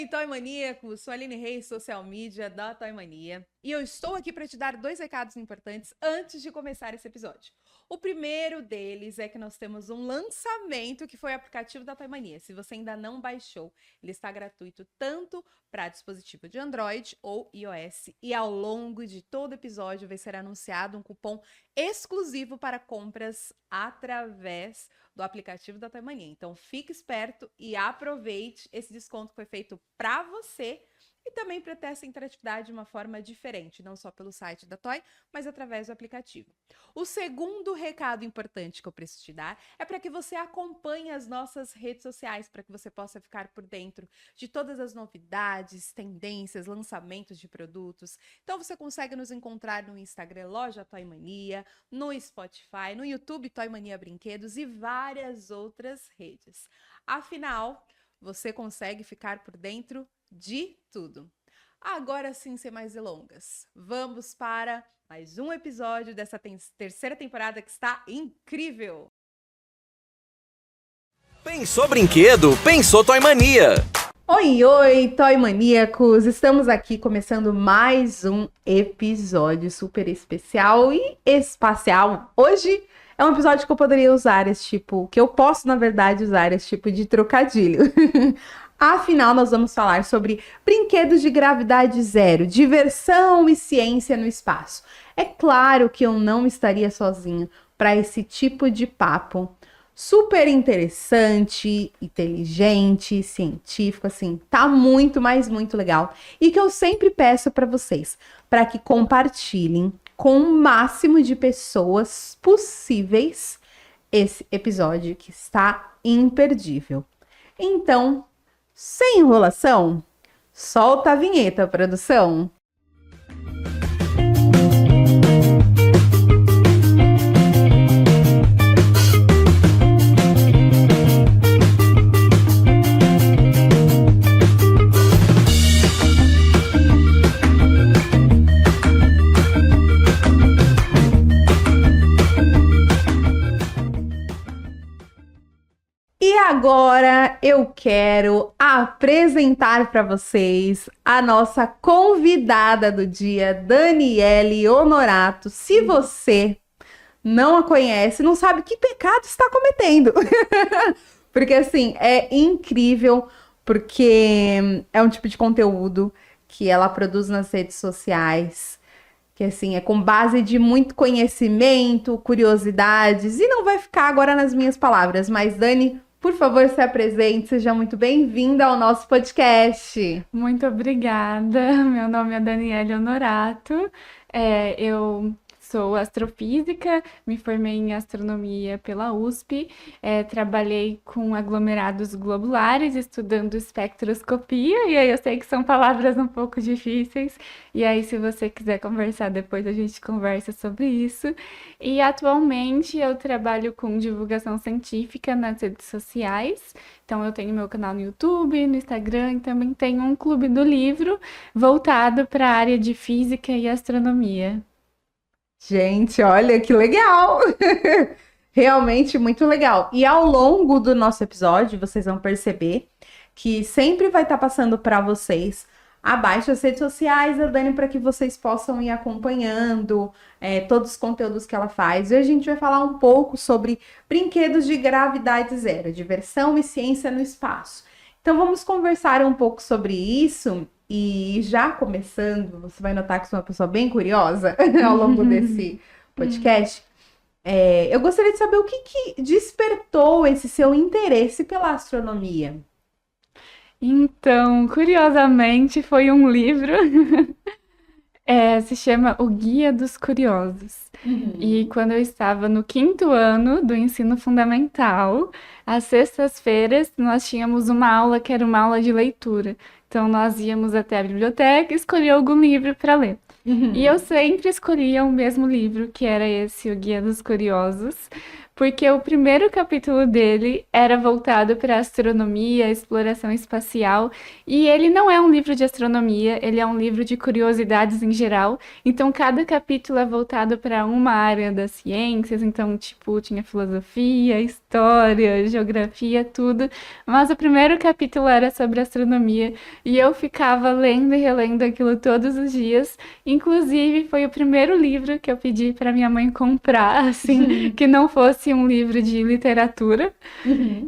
Toy Maníacos, sou a Aline Reis, social media da Toy Mania, e eu estou aqui para te dar 2 recados importantes antes de começar esse episódio. O primeiro deles é que nós temos um lançamento que foi o aplicativo da Toy Mania. Se você ainda não baixou, ele está gratuito tanto para dispositivo de Android ou iOS, e ao longo de todo episódio vai ser anunciado um cupom exclusivo para compras através do aplicativo da Toy Mania. Então fique esperto e aproveite esse desconto que foi feito para você e também para ter essa interatividade de uma forma diferente, não só pelo site da Toy, mas através do aplicativo. O segundo recado importante que eu preciso te dar é para que você acompanhe as nossas redes sociais, para que você possa ficar por dentro de todas as novidades, tendências, lançamentos de produtos. Então você consegue nos encontrar no Instagram Loja Toy Mania, no Spotify, no YouTube Toy Mania Brinquedos e várias outras redes. Afinal, você consegue ficar por dentro de tudo. Agora sim, sem mais delongas, vamos para mais um episódio dessa terceira temporada que está incrível! Pensou brinquedo? Pensou Toy Mania! Oi, Toy Maníacos! Estamos aqui começando mais um episódio super especial e espacial. Hoje é um episódio que eu poderia usar esse tipo, que eu posso, na verdade, usar esse tipo de trocadilho. Afinal, nós vamos falar sobre brinquedos de gravidade zero, diversão e ciência no espaço. É claro que eu não estaria sozinha para esse tipo de papo super interessante, inteligente, científico, assim, tá muito, mas muito legal. E que eu sempre peço para vocês, para que compartilhem com o máximo de pessoas possíveis esse episódio que está imperdível. Então, sem enrolação, solta a vinheta, produção. E agora eu quero apresentar para vocês a nossa convidada do dia, Daniele Honorato. Se você não a conhece, não sabe que pecado está cometendo. Porque assim, é incrível, porque é um tipo de conteúdo que ela produz nas redes sociais, que assim, é com base de muito conhecimento, curiosidades, e não vai ficar agora nas minhas palavras, mas Dani, por favor, se apresente, seja muito bem-vinda ao nosso podcast. Muito obrigada, meu nome é Daniele Honorato, eu sou astrofísica, me formei em astronomia pela USP, trabalhei com aglomerados globulares, estudando espectroscopia, e aí eu sei que são palavras um pouco difíceis, e aí se você quiser conversar depois a gente conversa sobre isso. E atualmente eu trabalho com divulgação científica nas redes sociais, então eu tenho meu canal no YouTube, no Instagram, e também tenho um clube do livro voltado para a área de física e astronomia. Gente, olha que legal! Realmente muito legal. E ao longo do nosso episódio, vocês vão perceber que sempre vai estar passando para vocês abaixo as redes sociais da Dani para que vocês possam ir acompanhando todos os conteúdos que ela faz. E a gente vai falar um pouco sobre brinquedos de gravidade zero, diversão e ciência no espaço. Então vamos conversar um pouco sobre isso. E já começando, você vai notar que sou uma pessoa bem curiosa ao longo desse podcast. Eu gostaria de saber o que despertou esse seu interesse pela astronomia. Então, curiosamente, foi um livro, se chama O Guia dos Curiosos. E quando eu estava no 5º ano do ensino fundamental, às sextas-feiras, nós tínhamos uma aula que era uma aula de leitura. Então, nós íamos até a biblioteca e escolher algum livro para ler. E eu sempre escolhia o mesmo livro, que era esse, O Guia dos Curiosos, porque o primeiro capítulo dele era voltado para astronomia, exploração espacial, e ele não é um livro de astronomia, ele é um livro de curiosidades em geral. Então, cada capítulo é voltado para uma área das ciências, então, tipo, tinha filosofia, história, geografia, tudo. Mas o primeiro capítulo era sobre astronomia, e eu ficava lendo e relendo aquilo todos os dias. Inclusive, foi o primeiro livro que eu pedi para minha mãe comprar, assim, que não fosse um livro de literatura.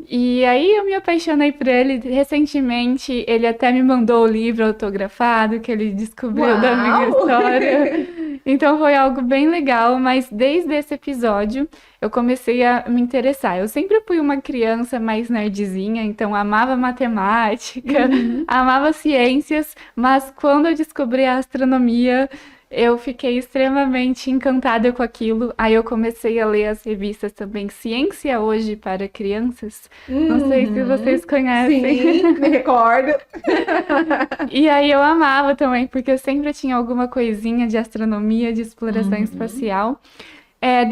E aí eu me apaixonei por ele. Recentemente, ele até me mandou o livro autografado que ele descobriu da minha Uau! história. Então foi algo bem legal, mas desde esse episódio eu comecei a me interessar. Eu sempre fui uma criança mais nerdzinha, então amava matemática, amava ciências, mas quando eu descobri a astronomia, eu fiquei extremamente encantada com aquilo. Aí eu comecei a ler as revistas também, Ciência Hoje para Crianças. Não sei se vocês conhecem. Sim, me recordo. E aí eu amava também, porque eu sempre tinha alguma coisinha de astronomia, de exploração espacial.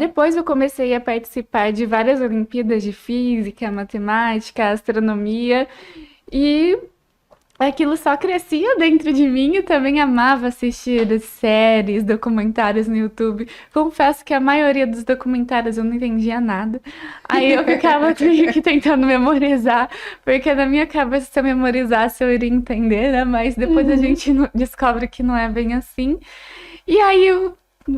Depois eu comecei a participar de várias Olimpíadas de Física, Matemática, Astronomia, e aquilo só crescia dentro de mim. Eu também amava assistir séries, documentários no YouTube. Confesso que a maioria dos documentários eu não entendia nada. Aí eu ficava meio que tentando memorizar, porque na minha cabeça, se eu memorizasse, eu iria entender, né? Mas depois a gente descobre que não é bem assim. E aí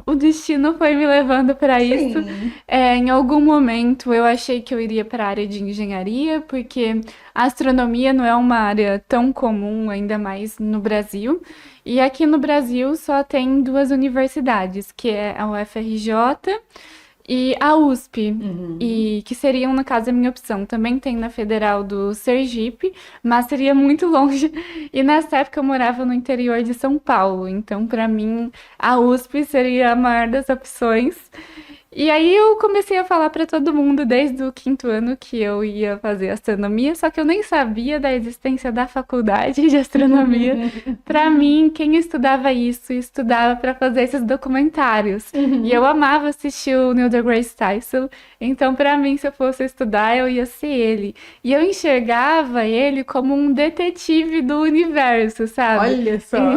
o destino foi me levando para isso. Sim. Em algum momento eu achei que eu iria para a área de engenharia, porque a astronomia não é uma área tão comum, ainda mais no Brasil. E aqui no Brasil só tem duas universidades, que é a UFRJ e a USP, e que seriam, no caso, a minha opção. Também tem na Federal do Sergipe, mas seria muito longe. E nessa época eu morava no interior de São Paulo, então para mim a USP seria a maior das opções. E aí eu comecei a falar para todo mundo desde o quinto ano que eu ia fazer astronomia, só que eu nem sabia da existência da faculdade de astronomia. Para mim, quem estudava isso, estudava para fazer esses documentários. E eu amava assistir o Neil deGrasse Tyson, então para mim, se eu fosse estudar, eu ia ser ele. E eu enxergava ele como um detetive do universo, sabe? Olha só.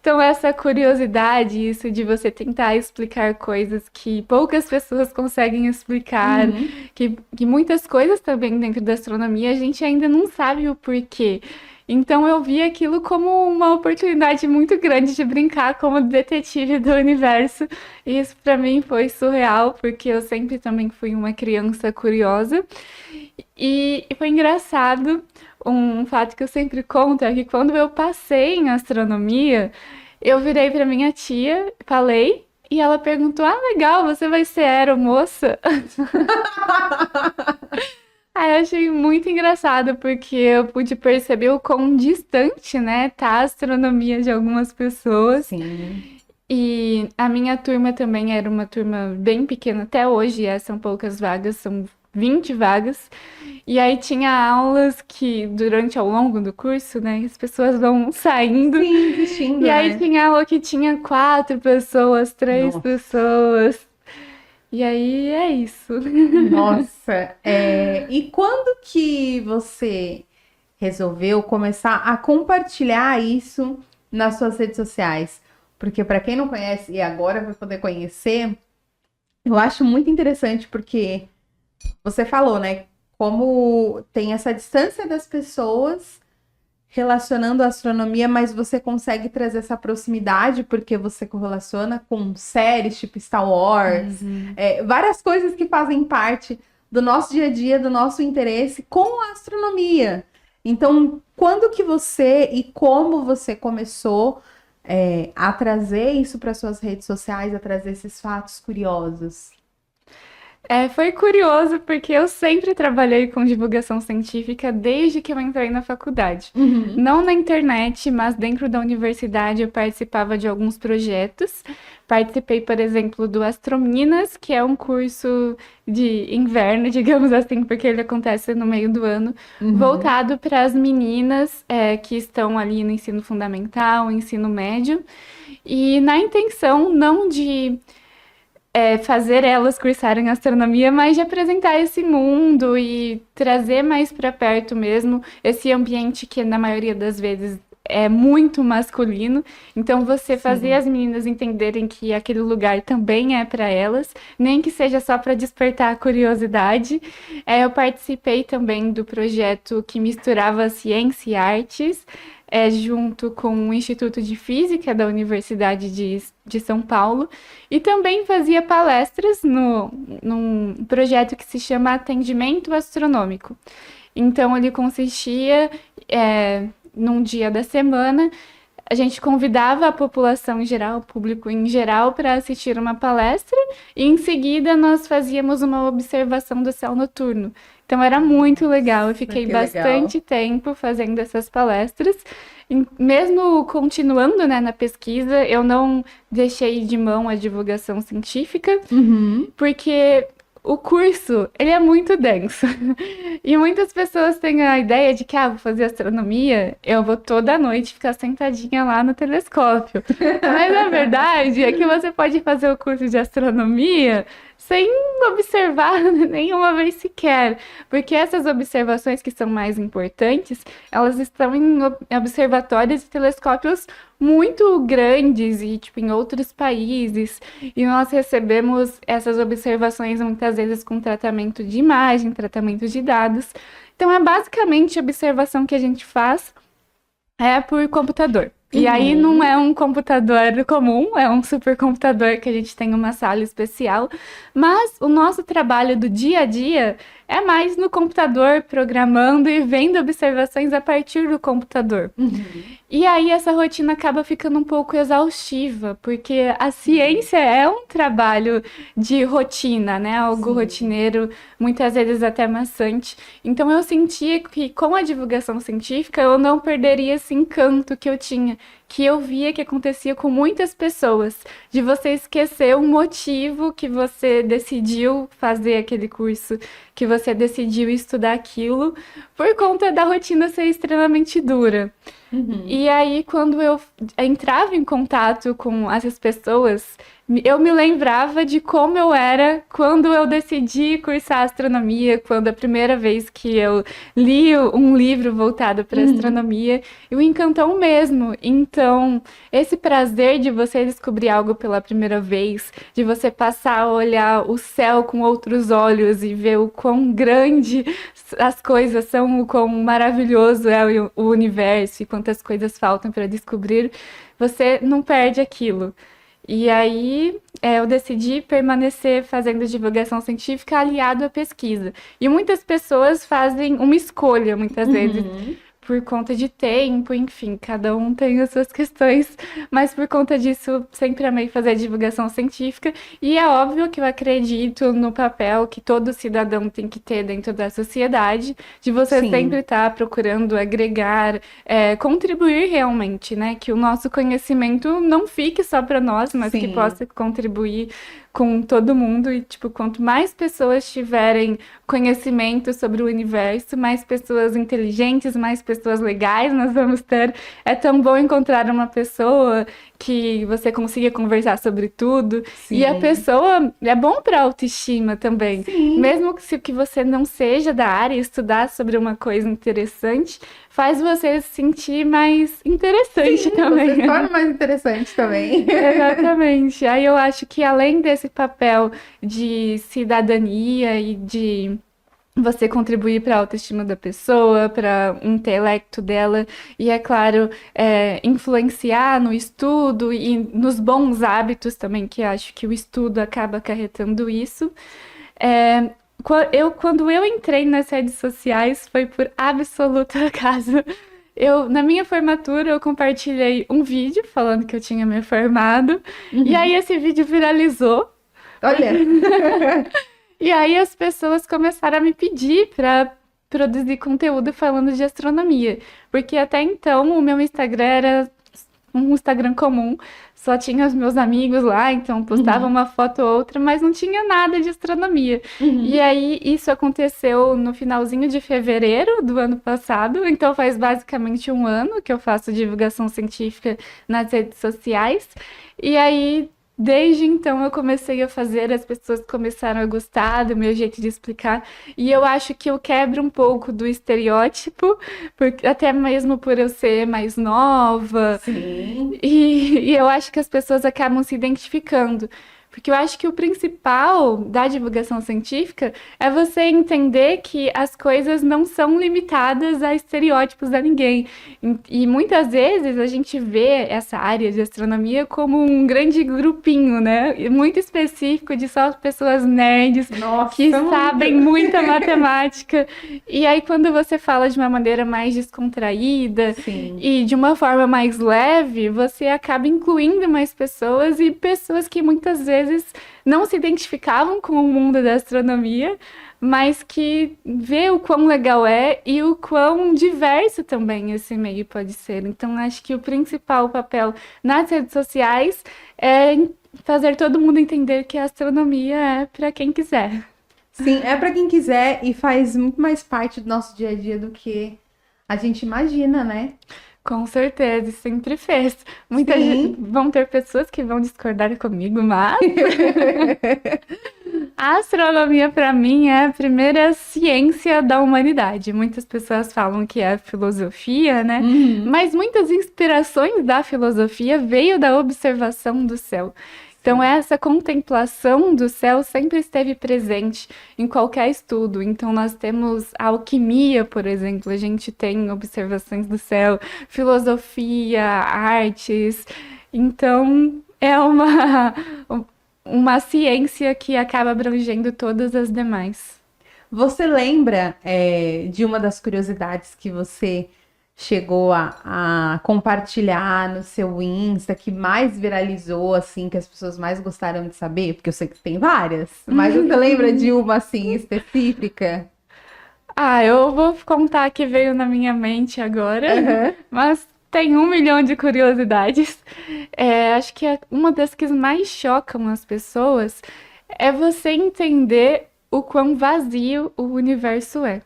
Então, essa curiosidade, isso de você tentar explicar coisas que poucas pessoas conseguem explicar, que muitas coisas também dentro da astronomia a gente ainda não sabe o porquê. Então, eu vi aquilo como uma oportunidade muito grande de brincar como detetive do universo. E isso para mim foi surreal, porque eu sempre também fui uma criança curiosa. E foi engraçado. Um fato que eu sempre conto é que quando eu passei em astronomia, eu virei para minha tia, falei, e ela perguntou: Ah, legal, você vai ser aeromoça? Aí eu achei muito engraçado, porque eu pude perceber o quão distante, né, tá a astronomia de algumas pessoas. Sim. E a minha turma também era uma turma bem pequena, até hoje são poucas vagas, são 20 vagas. E aí tinha aulas que, ao longo do curso, né, as pessoas vão saindo. Sim, desistindo, E aí né? tinha aula que tinha 4 pessoas, 3 Nossa. pessoas. E aí é isso. Nossa, e quando que você resolveu começar a compartilhar isso nas suas redes sociais? Porque para quem não conhece e agora vai poder conhecer, eu acho muito interessante porque você falou, né? Como tem essa distância das pessoas relacionando a astronomia, mas você consegue trazer essa proximidade porque você correlaciona com séries tipo Star Wars, várias coisas que fazem parte do nosso dia a dia, do nosso interesse com a astronomia. Então, quando que você e como você começou a trazer isso para suas redes sociais, a trazer esses fatos curiosos? Foi curioso porque eu sempre trabalhei com divulgação científica desde que eu entrei na faculdade. Não na internet, mas dentro da universidade eu participava de alguns projetos. Participei, por exemplo, do Astrominas, que é um curso de inverno, digamos assim, porque ele acontece no meio do ano, voltado para as meninas que estão ali no ensino fundamental, ensino médio, e na intenção não de fazer elas cursarem astronomia, mas de apresentar esse mundo e trazer mais para perto mesmo esse ambiente que na maioria das vezes é muito masculino. Então você fazer as meninas entenderem que aquele lugar também é para elas, nem que seja só para despertar a curiosidade. Eu participei também do projeto que misturava ciência e artes, junto com o Instituto de Física da Universidade de São Paulo, e também fazia palestras num projeto que se chama Atendimento Astronômico. Então, ele consistia, num dia da semana, a gente convidava a população em geral, o público em geral, para assistir uma palestra, e em seguida nós fazíamos uma observação do céu noturno. Então era muito legal, eu fiquei bastante tempo fazendo essas palestras. Mesmo continuando, né, na pesquisa, eu não deixei de mão a divulgação científica, porque o curso, ele é muito denso. E muitas pessoas têm a ideia de que, vou fazer astronomia, eu vou toda noite ficar sentadinha lá no telescópio. Mas a verdade é que você pode fazer o curso de astronomia sem observar nenhuma vez sequer, porque essas observações que são mais importantes, elas estão em observatórios e telescópios muito grandes e, tipo, em outros países, e nós recebemos essas observações muitas vezes com tratamento de imagem, tratamento de dados. Então, é basicamente a observação que a gente faz por computador. E aí não é um computador comum, é um supercomputador que a gente tem uma sala especial, mas o nosso trabalho do dia a dia é mais no computador, programando e vendo observações a partir do computador. E aí essa rotina acaba ficando um pouco exaustiva, porque a ciência é um trabalho de rotina, né? Algo rotineiro, muitas vezes até maçante. Então eu sentia que com a divulgação científica eu não perderia esse encanto que eu tinha, que eu via que acontecia com muitas pessoas, de você esquecer o motivo que você decidiu fazer aquele curso, que você decidiu estudar aquilo, por conta da rotina ser extremamente dura. E aí, quando eu entrava em contato com essas pessoas, eu me lembrava de como eu era quando eu decidi cursar astronomia, quando a primeira vez que eu li um livro voltado para astronomia, e o encantou mesmo. Então, esse prazer de você descobrir algo pela primeira vez, de você passar a olhar o céu com outros olhos e ver o quão grande as coisas são, o quão maravilhoso é o universo e quantas coisas faltam para descobrir, você não perde aquilo. E aí, eu decidi permanecer fazendo divulgação científica aliado à pesquisa. E muitas pessoas fazem uma escolha, muitas vezes, por conta de tempo, enfim, cada um tem as suas questões, mas por conta disso, sempre amei fazer divulgação científica, e é óbvio que eu acredito no papel que todo cidadão tem que ter dentro da sociedade, de você sempre estar procurando agregar, contribuir realmente, né, que o nosso conhecimento não fique só para nós, mas que possa contribuir com todo mundo, e, tipo, quanto mais pessoas tiverem conhecimento sobre o universo, mais pessoas inteligentes, mais pessoas legais nós vamos ter. É tão bom encontrar uma pessoa que você consiga conversar sobre tudo. E a pessoa é bom para autoestima também. Mesmo que você não seja da área, estudar sobre uma coisa interessante faz você se sentir mais interessante também. Você torna mais interessante também. Exatamente. Aí eu acho que além desse papel de cidadania e de você contribuir para a autoestima da pessoa, para o intelecto dela, e é claro, influenciar no estudo e nos bons hábitos também, que acho que o estudo acaba acarretando isso. Quando eu entrei nas redes sociais, foi por absoluto acaso. Na minha formatura, eu compartilhei um vídeo falando que eu tinha me formado, e aí esse vídeo viralizou. Olha! E aí as pessoas começaram a me pedir para produzir conteúdo falando de astronomia, porque até então o meu Instagram era um Instagram comum, só tinha os meus amigos lá, então postava uma foto ou outra, mas não tinha nada de astronomia. E aí isso aconteceu no finalzinho de fevereiro do ano passado, então faz basicamente um ano que eu faço divulgação científica nas redes sociais, e aí desde então eu comecei a fazer, as pessoas começaram a gostar do meu jeito de explicar, e eu acho que eu quebro um pouco do estereótipo, até mesmo por eu ser mais nova, Sim. e eu acho que as pessoas acabam se identificando. Porque eu acho que o principal da divulgação científica é você entender que as coisas não são limitadas a estereótipos a ninguém. E muitas vezes a gente vê essa área de astronomia como um grande grupinho, né? Muito específico de só pessoas nerds Nossa, que muito. sabem muita matemática. E aí, quando você fala de uma maneira mais descontraída Sim. e de uma forma mais leve, você acaba incluindo mais pessoas e pessoas que muitas vezes não se identificavam com o mundo da astronomia, mas que vê o quão legal é e o quão diverso também esse meio pode ser. Então, acho que o principal papel nas redes sociais é fazer todo mundo entender que a astronomia é para quem quiser. Sim, é para quem quiser e faz muito mais parte do nosso dia a dia do que a gente imagina, né? Com certeza, e sempre fez. Sim. Vão ter pessoas que vão discordar comigo, mas a astronomia para mim é a primeira ciência da humanidade. Muitas pessoas falam que é filosofia, né? Mas muitas inspirações da filosofia veio da observação do céu. Então, essa contemplação do céu sempre esteve presente em qualquer estudo. Então, nós temos a alquimia, por exemplo, a gente tem observações do céu, filosofia, artes. Então, é uma ciência que acaba abrangendo todas as demais. Você lembra de uma das curiosidades que você chegou a compartilhar no seu Insta, que mais viralizou, assim, que as pessoas mais gostaram de saber? Porque eu sei que tem várias, mas você lembra de uma, assim, específica? Eu vou contar que veio na minha mente agora, mas tem 1 milhão de curiosidades. Acho que uma das que mais chocam as pessoas é você entender o quão vazio o universo é.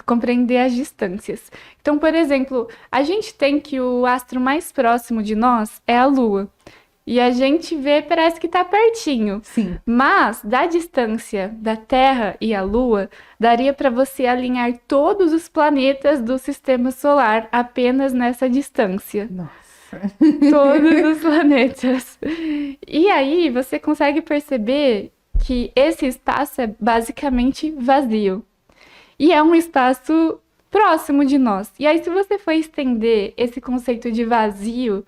Compreender as distâncias. Então, por exemplo, a gente tem que o astro mais próximo de nós é a Lua. E a gente vê, parece que está pertinho. Sim. Mas, da distância da Terra e a Lua, daria para você alinhar todos os planetas do sistema solar apenas nessa distância. Nossa. Todos os planetas. E aí, você consegue perceber que esse espaço é basicamente vazio. E é um espaço próximo de nós. E aí, se você for estender esse conceito de vazio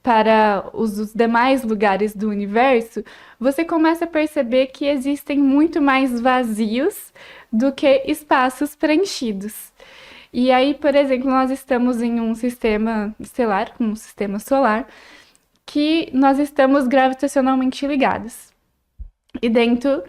para os demais lugares do universo, você começa a perceber que existem muito mais vazios do que espaços preenchidos. E aí, por exemplo, nós estamos em um sistema estelar, um sistema solar, que nós estamos gravitacionalmente ligados. E dentro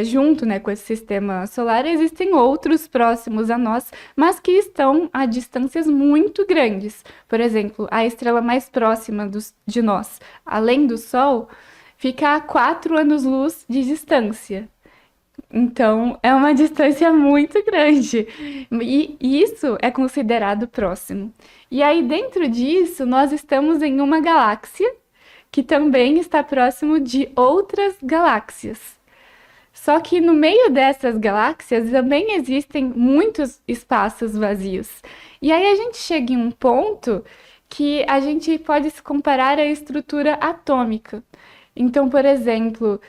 junto, né, com esse sistema solar, existem outros próximos a nós, mas que estão a distâncias muito grandes. Por exemplo, a estrela mais próxima de nós, além do Sol, fica a 4 anos-luz de distância. Então, é uma distância muito grande. E isso é considerado próximo. E aí, dentro disso, nós estamos em uma galáxia que também está próximo de outras galáxias. Só que no meio dessas galáxias também existem muitos espaços vazios. E aí a gente chega em um ponto que a gente pode se comparar à estrutura atômica. Então, por exemplo,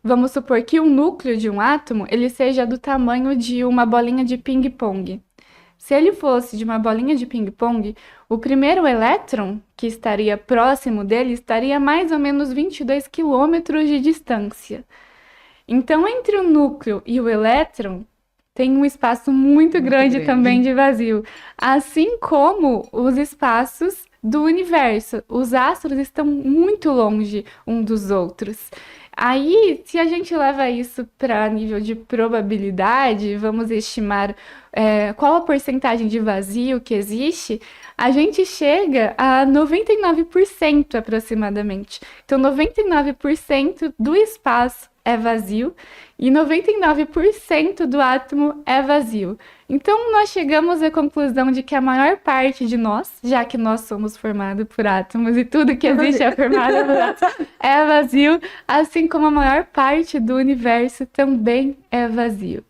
vamos supor que o núcleo de um átomo ele seja do tamanho de uma bolinha de ping-pong. Se ele fosse de uma bolinha de ping-pong, o primeiro elétron que estaria próximo dele estaria a mais ou menos 22 quilômetros de distância. Então, entre o núcleo e o elétron, tem um espaço muito grande também de vazio. Assim como os espaços do universo. Os astros estão muito longe um dos outros. Aí, se a gente leva isso para nível de probabilidade, vamos estimar qual a porcentagem de vazio que existe, a gente chega a 99% aproximadamente. Então, 99% do espaço é vazio e 99% do átomo é vazio. Então, nós chegamos à conclusão de que a maior parte de nós, já que nós somos formados por átomos e tudo que existe é formado por átomos, é vazio, assim como a maior parte do universo também é vazio.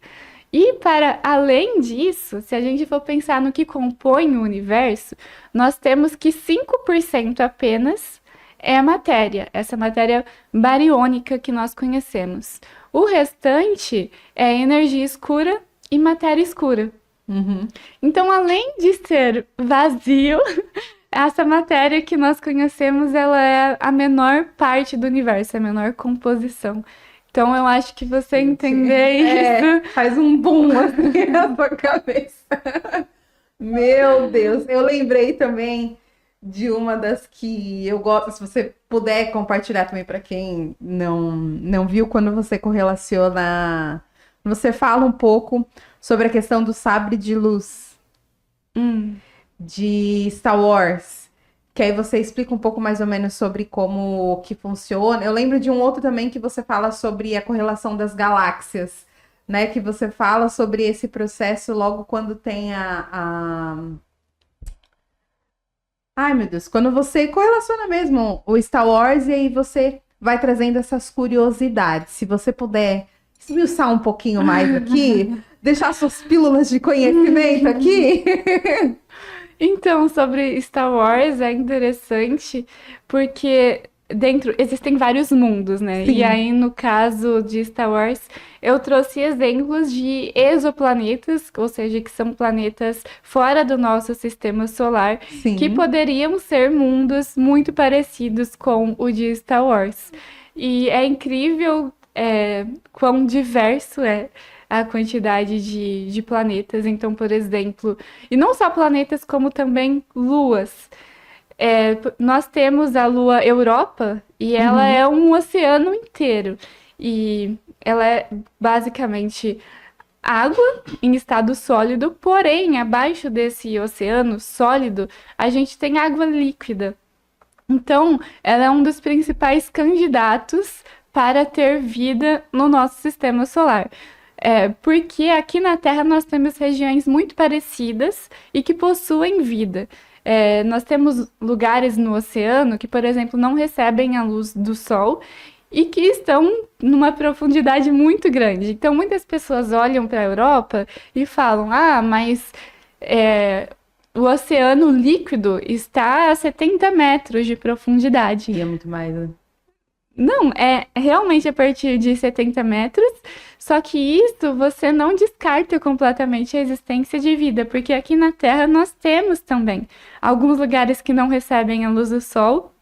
E para além disso, se a gente for pensar no que compõe o universo, nós temos que 5% apenas é a matéria, essa matéria bariônica que nós conhecemos. O restante é energia escura e matéria escura. Então, além de ser vazio, essa matéria que nós conhecemos, ela é a menor parte do universo, a menor composição. Então, eu acho que você entender isso... Faz um boom assim na sua cabeça. Meu Deus, eu lembrei também de uma das que eu gosto, se você puder compartilhar também para quem não viu, quando você correlaciona, você fala um pouco sobre a questão do sabre de luz de Star Wars, que aí você explica um pouco mais ou menos sobre como que funciona. Eu lembro de um outro também que você fala sobre a correlação das galáxias, né? Que você fala sobre esse processo logo quando tem Ai, meu Deus, quando você correlaciona mesmo o Star Wars e aí você vai trazendo essas curiosidades. Se você puder esmiuçar um pouquinho mais aqui, deixar suas pílulas de conhecimento aqui. Então, sobre Star Wars é interessante porque existem vários mundos, né? Sim. E aí, no caso de Star Wars, eu trouxe exemplos de exoplanetas, ou seja, que são planetas fora do nosso sistema solar, Sim. que poderiam ser mundos muito parecidos com o de Star Wars. E é incrível quão diverso é a quantidade de planetas. Então, por exemplo, e não só planetas, como também luas. Nós temos a lua Europa e ela é um oceano inteiro. E ela é basicamente água em estado sólido, porém, abaixo desse oceano sólido, a gente tem água líquida. Então, ela é um dos principais candidatos para ter vida no nosso sistema solar. Porque aqui na Terra nós temos regiões muito parecidas e que possuem vida. Nós temos lugares no oceano que, por exemplo, não recebem a luz do Sol e que estão numa profundidade muito grande. Então, muitas pessoas olham para a Europa e falam: mas o oceano líquido está a 70 metros de profundidade. E é muito mais, né? Não, é realmente a partir de 70 metros, só que isso você não descarta completamente a existência de vida, porque aqui na Terra nós temos também alguns lugares que não recebem a luz do Sol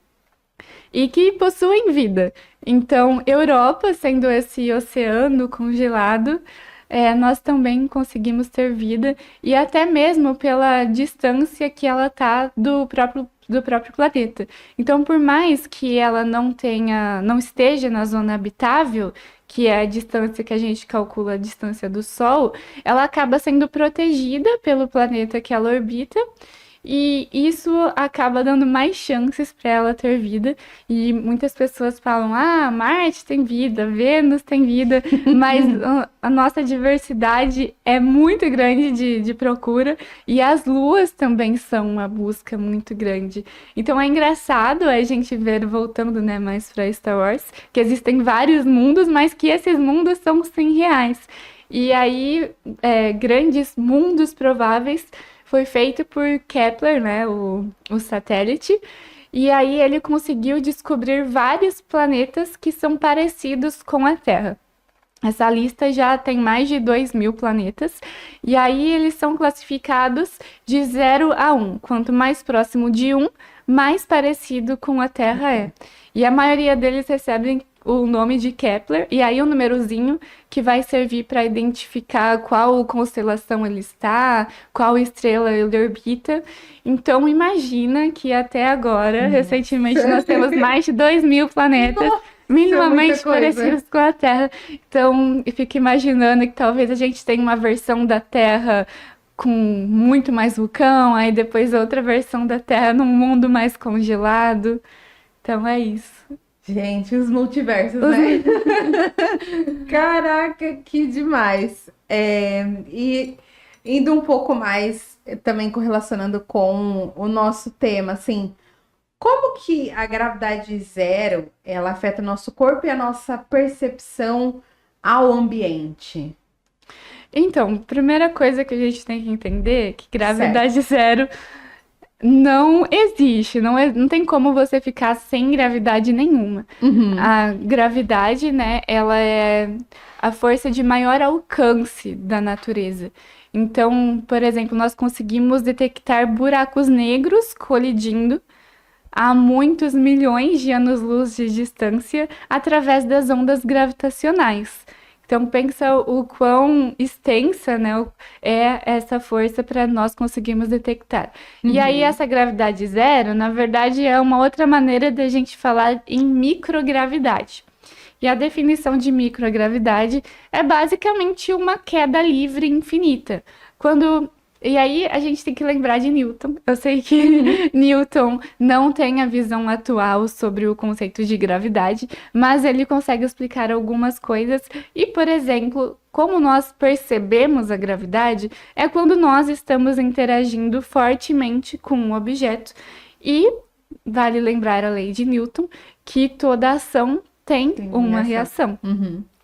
e que possuem vida. Então, Europa, sendo esse oceano congelado, nós também conseguimos ter vida, e até mesmo pela distância que ela está do próprio planeta. Então, por mais que ela não esteja na zona habitável, que é a distância que a gente calcula, a distância do Sol, ela acaba sendo protegida pelo planeta que ela orbita, e isso acaba dando mais chances para ela ter vida. E muitas pessoas falam: Marte tem vida, Vênus tem vida, mas a nossa diversidade é muito grande de procura, e as luas também são uma busca muito grande. Então é engraçado a gente ver, voltando, né, mais para Star Wars, que existem vários mundos, mas que esses mundos são sim reais. E aí, grandes mundos prováveis foi feito por Kepler, né, o satélite, e aí ele conseguiu descobrir vários planetas que são parecidos com a Terra. Essa lista já tem mais de 2.000 planetas, e aí eles são classificados de 0 a 1. Quanto mais próximo de 1, mais parecido com a Terra é. E a maioria deles recebem o nome de Kepler, e aí um númerozinho que vai servir para identificar qual constelação ele está, qual estrela ele orbita. Então, imagina que até agora, recentemente, nós temos mais de 2.000 planetas, minimamente parecidos com a Terra. Então, eu fico imaginando que talvez a gente tenha uma versão da Terra com muito mais vulcão, aí depois outra versão da Terra num mundo mais congelado. Então, é isso. Gente, os multiversos, né? Caraca, que demais. E indo um pouco mais, também correlacionando com o nosso tema, assim, como que a gravidade zero, ela afeta o nosso corpo e a nossa percepção ao ambiente? Então, primeira coisa que a gente tem que entender é que gravidade zero não existe, não tem como você ficar sem gravidade nenhuma. A gravidade, né, ela é a força de maior alcance da natureza. Então, por exemplo, nós conseguimos detectar buracos negros colidindo a muitos milhões de anos-luz de distância através das ondas gravitacionais. Então, pensa o quão extensa, né, é essa força para nós conseguirmos detectar. E aí, essa gravidade zero, na verdade, é uma outra maneira da gente falar em microgravidade. E a definição de microgravidade é basicamente uma queda livre infinita. E aí a gente tem que lembrar de Newton. Eu sei que Newton não tem a visão atual sobre o conceito de gravidade, mas ele consegue explicar algumas coisas. E, por exemplo, como nós percebemos a gravidade é quando nós estamos interagindo fortemente com um objeto. E vale lembrar a lei de Newton que toda ação tem uma reação.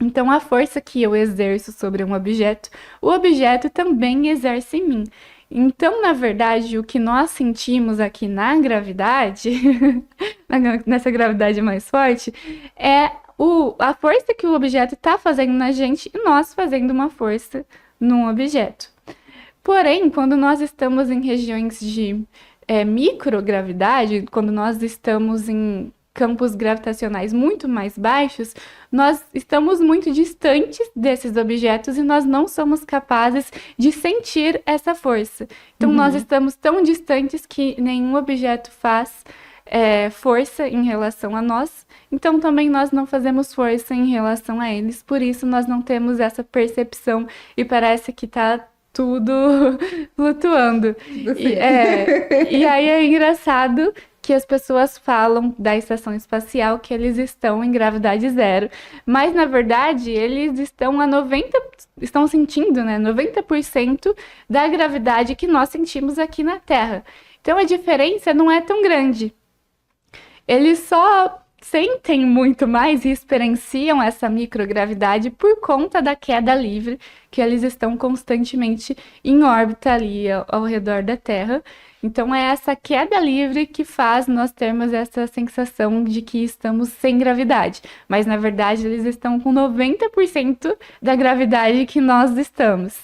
Então, a força que eu exerço sobre um objeto, o objeto também exerce em mim. Então, na verdade, o que nós sentimos aqui na gravidade, nessa gravidade mais forte, é a força que o objeto está fazendo na gente e nós fazendo uma força num objeto. Porém, quando nós estamos em regiões de microgravidade, quando nós estamos em campos gravitacionais muito mais baixos, nós estamos muito distantes desses objetos e nós não somos capazes de sentir essa força. Então, nós estamos tão distantes que nenhum objeto faz força em relação a nós, então também nós não fazemos força em relação a eles, por isso nós não temos essa percepção e parece que está tudo flutuando. E aí é engraçado que as pessoas falam da estação espacial que eles estão em gravidade zero, mas na verdade eles estão sentindo, né, 90% da gravidade que nós sentimos aqui na Terra. Então a diferença não é tão grande. Eles só sentem muito mais e experienciam essa microgravidade por conta da queda livre, que eles estão constantemente em órbita ali ao redor da Terra. Então, é essa queda livre que faz nós termos essa sensação de que estamos sem gravidade. Mas, na verdade, eles estão com 90% da gravidade que nós estamos.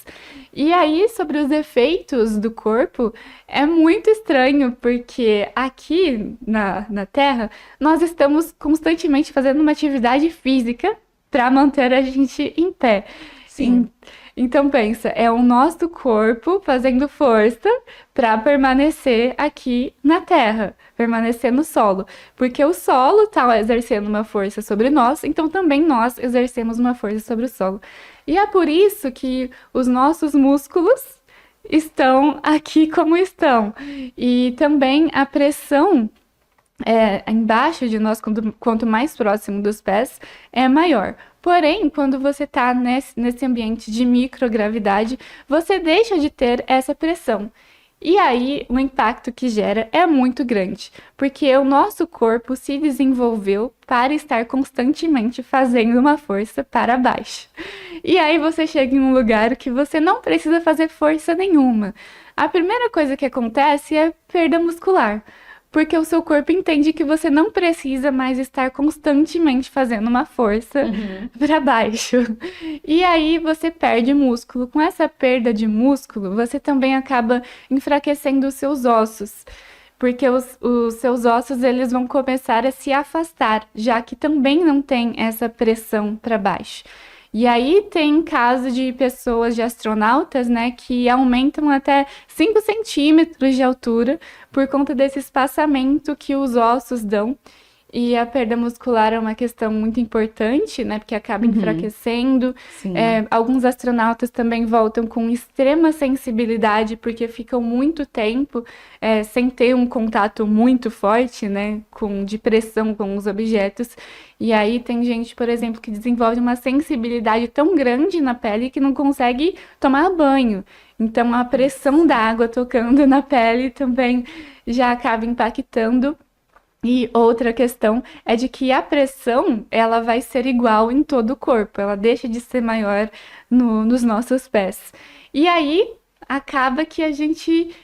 E aí, sobre os efeitos do corpo, é muito estranho, porque aqui na Terra, nós estamos constantemente fazendo uma atividade física para manter a gente em pé. Sim. Então pensa, é o nosso corpo fazendo força para permanecer aqui na Terra, permanecer no solo, porque o solo está exercendo uma força sobre nós, então também nós exercemos uma força sobre o solo. E é por isso que os nossos músculos estão aqui como estão. E também a pressão embaixo de nós, quanto mais próximo dos pés, é maior. Porém, quando você está nesse ambiente de microgravidade, você deixa de ter essa pressão. E aí, o impacto que gera é muito grande, porque o nosso corpo se desenvolveu para estar constantemente fazendo uma força para baixo. E aí você chega em um lugar que você não precisa fazer força nenhuma. A primeira coisa que acontece é perda muscular. Porque o seu corpo entende que você não precisa mais estar constantemente fazendo uma força para baixo. E aí você perde músculo. Com essa perda de músculo, você também acaba enfraquecendo os seus ossos. Porque os seus ossos eles vão começar a se afastar, já que também não tem essa pressão para baixo. E aí tem caso de pessoas, de astronautas, né, que aumentam até 5 centímetros de altura por conta desse espaçamento que os ossos dão. E a perda muscular é uma questão muito importante, né? Porque acaba enfraquecendo. Sim. Alguns astronautas também voltam com extrema sensibilidade, porque ficam muito tempo sem ter um contato muito forte, né? De pressão com os objetos. E aí tem gente, por exemplo, que desenvolve uma sensibilidade tão grande na pele que não consegue tomar banho. Então, a pressão da água tocando na pele também já acaba impactando. E outra questão é de que a pressão, ela vai ser igual em todo o corpo, ela deixa de ser maior nos nossos pés. E aí, acaba que a gente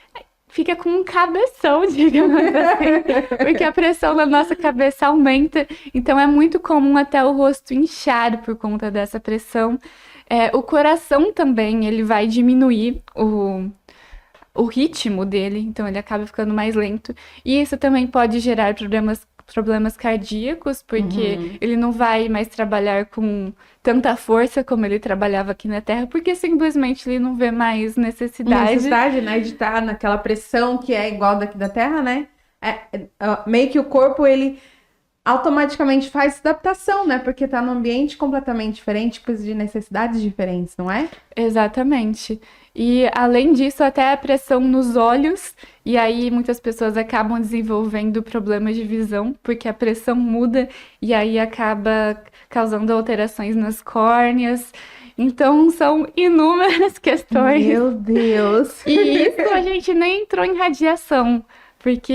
fica com um cabeção, digamos assim, porque a pressão na nossa cabeça aumenta, então é muito comum até o rosto inchar por conta dessa pressão. O coração também, ele vai diminuir o ritmo dele, então ele acaba ficando mais lento. E isso também pode gerar problemas cardíacos, porque ele não vai mais trabalhar com tanta força como ele trabalhava aqui na Terra, porque simplesmente ele não vê mais necessidade. Né, de estar naquela pressão que é igual daqui da Terra, né? Meio que o corpo, ele automaticamente faz adaptação, né? Porque tá num ambiente completamente diferente, precisa de necessidades diferentes, não é? Exatamente. E além disso, até a pressão nos olhos, e aí muitas pessoas acabam desenvolvendo problemas de visão, porque a pressão muda e aí acaba causando alterações nas córneas. Então, são inúmeras questões. Meu Deus! E isso a gente nem entrou em radiação. Porque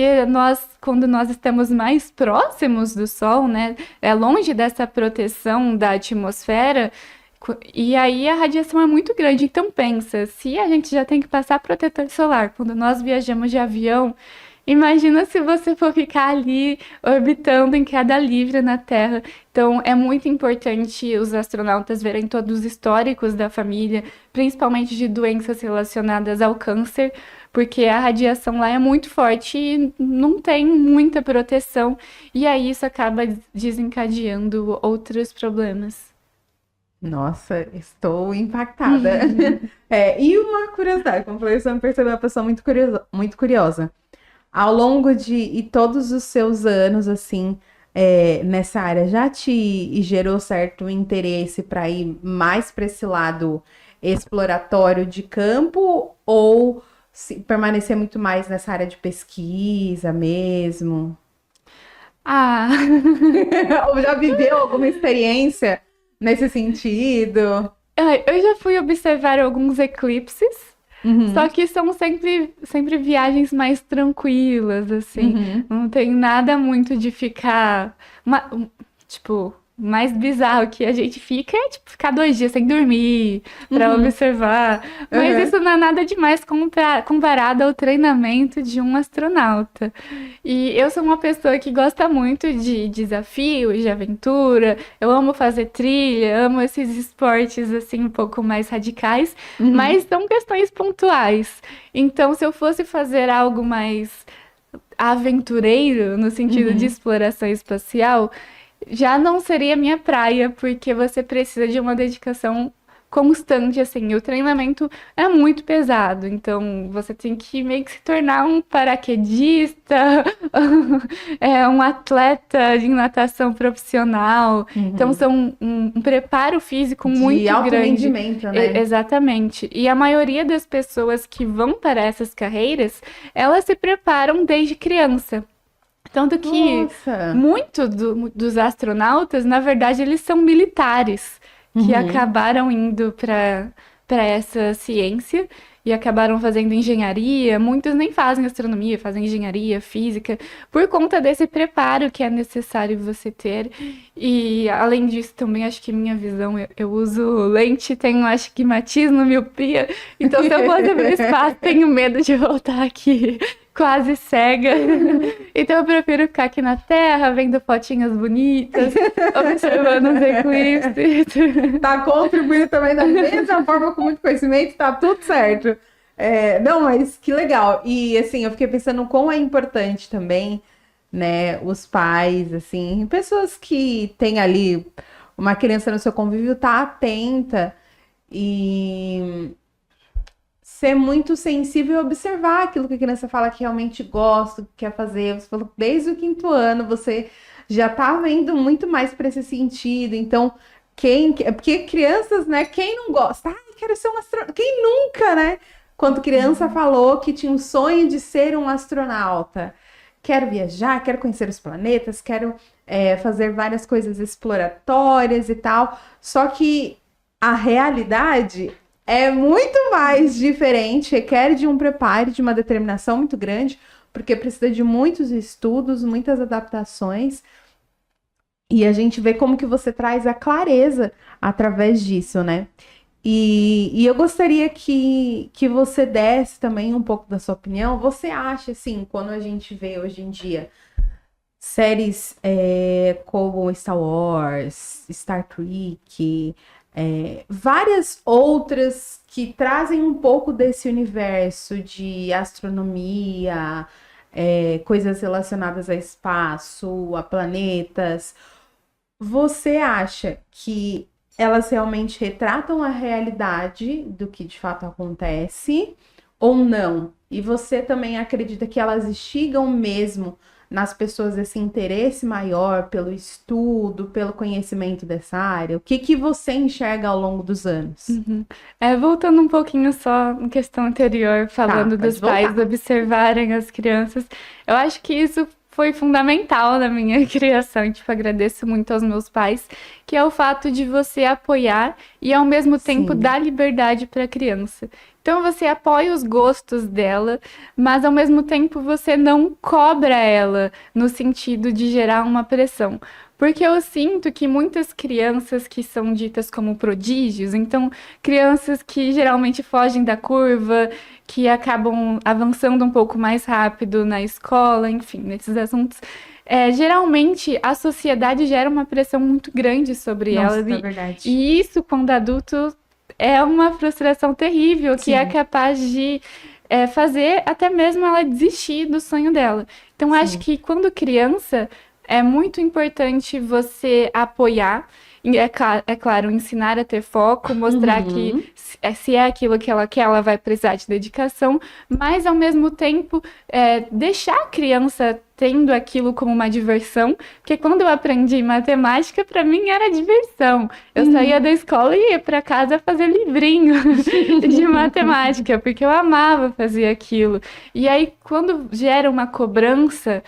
quando nós estamos mais próximos do Sol, né, longe dessa proteção da atmosfera, e aí a radiação é muito grande. Então pensa, se a gente já tem que passar protetor solar quando nós viajamos de avião, imagina se você for ficar ali orbitando em queda livre na Terra. Então é muito importante os astronautas verem todos os históricos da família, principalmente de doenças relacionadas ao câncer, porque a radiação lá é muito forte e não tem muita proteção, e aí isso acaba desencadeando outros problemas. Nossa, estou impactada. E uma curiosidade, como eu falei, você me percebeu uma pessoa muito curiosa. Ao longo de todos os seus anos, assim, nessa área, já te gerou certo interesse para ir mais para esse lado exploratório de campo, ou permanecer muito mais nessa área de pesquisa mesmo? Ou já viveu alguma experiência nesse sentido? Eu já fui observar alguns eclipses, só que são sempre viagens mais tranquilas, assim. Não tem nada muito de ficar, tipo, mais bizarro que a gente fica é, tipo, ficar 2 dias sem dormir pra observar. Mas isso não é nada demais comparado ao treinamento de um astronauta. E eu sou uma pessoa que gosta muito de desafios, de aventura. Eu amo fazer trilha, amo esses esportes, assim, um pouco mais radicais. Mas são questões pontuais. Então, se eu fosse fazer algo mais aventureiro, no sentido de exploração espacial, já não seria minha praia, porque você precisa de uma dedicação constante, assim. O treinamento é muito pesado, então você tem que meio que se tornar um paraquedista, um atleta de natação profissional. Então são um preparo físico muito de alto grande. rendimento, né? Exatamente. E a maioria das pessoas que vão para essas carreiras, elas se preparam desde criança. Tanto que muitos dos astronautas, na verdade, eles são militares que acabaram indo para essa ciência e acabaram fazendo engenharia. Muitos nem fazem astronomia, fazem engenharia, física, por conta desse preparo que é necessário você ter. E, além disso, também acho que minha visão, eu uso lente, tenho astigmatismo, miopia. Então, se eu fosse para o espaço, tenho medo de voltar aqui quase cega. Então eu prefiro ficar aqui na Terra, vendo fotinhas bonitas, observando os eclipses. Tá contribuindo também da mesma forma, com muito conhecimento, tá tudo certo. Não, mas que legal. E assim, eu fiquei pensando como é importante também, né, os pais, assim, pessoas que têm ali uma criança no seu convívio, tá atenta e ser muito sensível e observar aquilo que a criança fala que realmente gosta, que quer fazer. Você falou, desde o 5º ano, você já tá vendo muito mais para esse sentido. Então, porque crianças, né? Quem não gosta? Ai, quero ser um astronauta. Quem nunca, né? Quando criança falou que tinha um sonho de ser um astronauta. Quero viajar, quero conhecer os planetas, quero fazer várias coisas exploratórias e tal. Só que a realidade é muito mais diferente, requer de um preparo, de uma determinação muito grande, porque precisa de muitos estudos, muitas adaptações. E a gente vê como que você traz a clareza através disso, né? E eu gostaria que você desse também um pouco da sua opinião. Você acha, assim, quando a gente vê hoje em dia séries como Star Wars, Star Trek, várias outras que trazem um pouco desse universo de astronomia, coisas relacionadas a espaço, a planetas, você acha que elas realmente retratam a realidade do que de fato acontece ou não? E você também acredita que elas instigam mesmo nas pessoas esse interesse maior pelo estudo, pelo conhecimento dessa área? O que você enxerga ao longo dos anos? Voltando um pouquinho só em questão anterior, falando pode dos pais voltar. observarem as crianças, eu acho que isso foi fundamental na minha criação, e, tipo, agradeço muito aos meus pais, que é o fato de você apoiar e ao mesmo tempo Sim. dar liberdade para a criança. Então você apoia os gostos dela, mas ao mesmo tempo você não cobra ela no sentido de gerar uma pressão. Porque eu sinto que muitas crianças que são ditas como prodígios, então crianças que geralmente fogem da curva, que acabam avançando um pouco mais rápido na escola, enfim, nesses assuntos. Geralmente a sociedade gera uma pressão muito grande sobre Nossa, elas. é verdade. E isso, quando adulto, é uma frustração terrível, que é Sim. capaz de fazer até mesmo ela desistir do sonho dela. Então, acho que quando criança, é muito importante você apoiar. E é claro, ensinar a ter foco, mostrar que se é aquilo que ela quer, ela vai precisar de dedicação, mas ao mesmo tempo deixar a criança tendo aquilo como uma diversão, porque quando eu aprendi matemática, para mim era diversão. Eu saía da escola e ia para casa fazer livrinho de matemática, porque eu amava fazer aquilo. E aí, quando gera uma cobrança,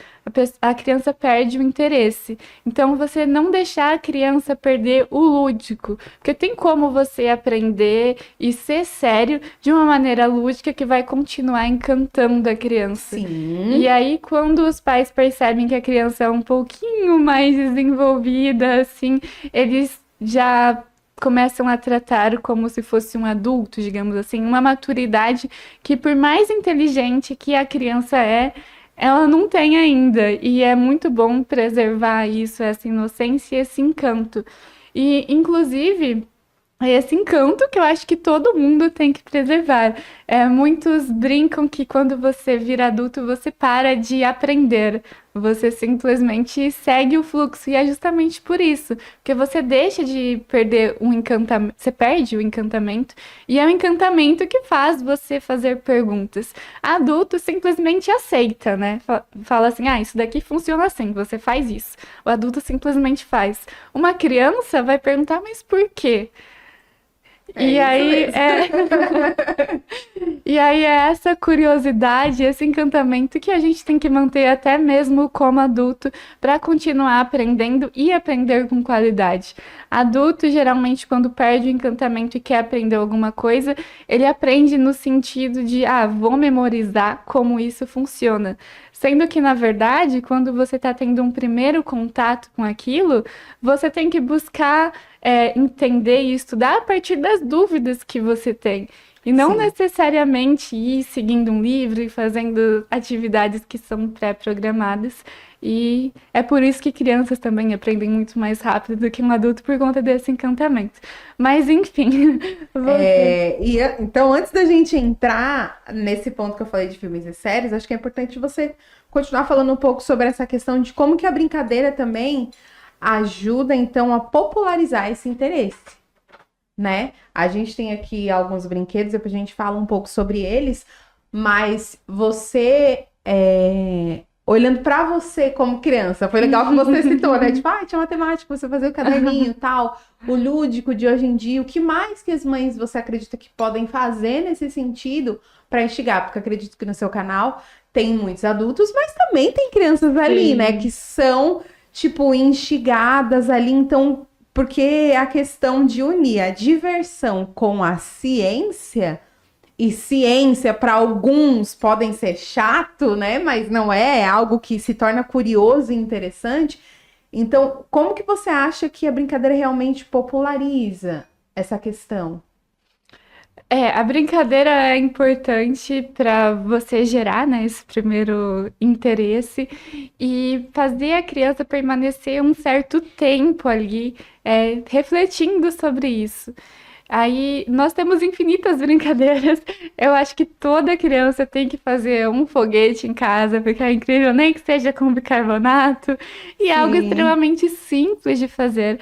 a criança perde o interesse. Então, você não deixar a criança perder o lúdico, porque tem como você aprender e ser sério de uma maneira lúdica que vai continuar encantando a criança. Sim. E aí, quando os pais percebem que a criança é um pouquinho mais desenvolvida, assim, eles já começam a tratar como se fosse um adulto, digamos assim, uma maturidade que, por mais inteligente que a criança ela não tem ainda. E é muito bom preservar isso, essa inocência e esse encanto. E, inclusive, esse encanto que eu acho que todo mundo tem que preservar. Muitos brincam que quando você vira adulto, você para de aprender. Você simplesmente segue o fluxo. E é justamente por isso. Porque você deixa de perder o encantamento. Você perde o encantamento. E é o encantamento que faz você fazer perguntas. Adulto simplesmente aceita, né? Fala assim, isso daqui funciona assim, você faz isso. O adulto simplesmente faz. Uma criança vai perguntar, mas por quê? E aí é essa curiosidade, esse encantamento que a gente tem que manter até mesmo como adulto para continuar aprendendo e aprender com qualidade. Adulto, geralmente, quando perde o encantamento e quer aprender alguma coisa, ele aprende no sentido de, vou memorizar como isso funciona. Sendo que, na verdade, quando você está tendo um primeiro contato com aquilo, você tem que buscar entender e estudar a partir das dúvidas que você tem. E não necessariamente ir seguindo um livro e fazendo atividades que são pré-programadas. E é por isso que crianças também aprendem muito mais rápido do que um adulto por conta desse encantamento. Mas, enfim. Então, antes da gente entrar nesse ponto que eu falei de filmes e séries, acho que é importante você continuar falando um pouco sobre essa questão de como que a brincadeira também ajuda, então, a popularizar esse interesse, né? A gente tem aqui alguns brinquedos, depois a gente fala um pouco sobre eles, mas você olhando pra você como criança, foi legal que você citou, né? Tipo, tinha matemática, você fazer o caderninho e tal, o lúdico de hoje em dia, o que mais que as mães você acredita que podem fazer nesse sentido pra instigar? Porque eu acredito que no seu canal tem muitos adultos, mas também tem crianças ali, né? Que são, tipo, instigadas ali, então, porque a questão de unir a diversão com a ciência... E ciência, para alguns, podem ser chato, né? Mas não é algo que se torna curioso e interessante. Então, como que você acha que a brincadeira realmente populariza essa questão? A brincadeira é importante para você gerar, né, esse primeiro interesse e fazer a criança permanecer um certo tempo ali, refletindo sobre isso. Aí nós temos infinitas brincadeiras. Eu acho que toda criança tem que fazer um foguete em casa, porque é incrível, nem que seja com bicarbonato. E é algo extremamente simples de fazer.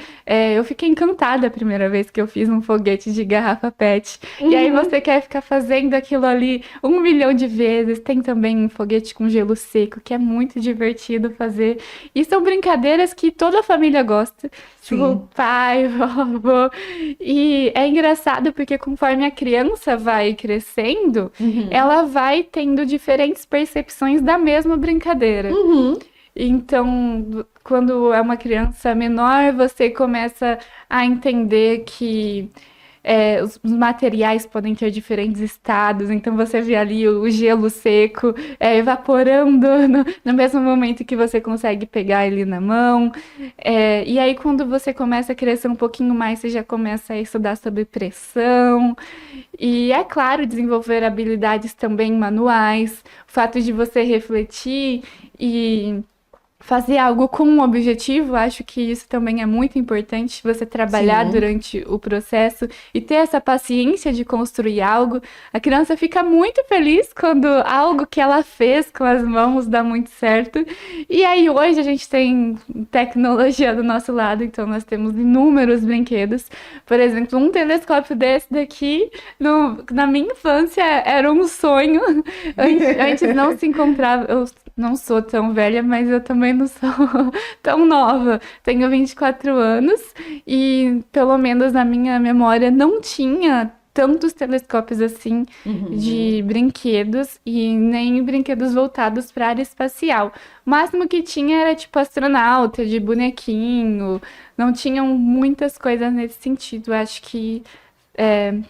Eu fiquei encantada a primeira vez que eu fiz um foguete de garrafa PET. E aí você quer ficar fazendo aquilo ali 1 milhão de vezes. Tem também um foguete com gelo seco, que é muito divertido fazer. E são brincadeiras que toda a família gosta. Tipo, pai, vovô. E é engraçado porque conforme a criança vai crescendo, ela vai tendo diferentes percepções da mesma brincadeira. Então, quando é uma criança menor, você começa a entender que os materiais podem ter diferentes estados, então você vê ali o gelo seco evaporando no mesmo momento que você consegue pegar ele na mão. E aí, quando você começa a crescer um pouquinho mais, você já começa a estudar sobre pressão. E, é claro, desenvolver habilidades também manuais, o fato de você refletir e fazer algo com um objetivo, acho que isso também é muito importante, você trabalhar durante o processo e ter essa paciência de construir algo. A criança fica muito feliz quando algo que ela fez com as mãos dá muito certo. E aí hoje a gente tem tecnologia do nosso lado, então nós temos inúmeros brinquedos. Por exemplo, um telescópio desse daqui, na minha infância, era um sonho. Antes não se encontrava... Eu não sou tão velha, mas eu também não sou tão nova. Tenho 24 anos e, pelo menos na minha memória, não tinha tantos telescópios assim de brinquedos e nem brinquedos voltados para a área espacial. O máximo que tinha era tipo astronauta, de bonequinho. Não tinham muitas coisas nesse sentido. Acho que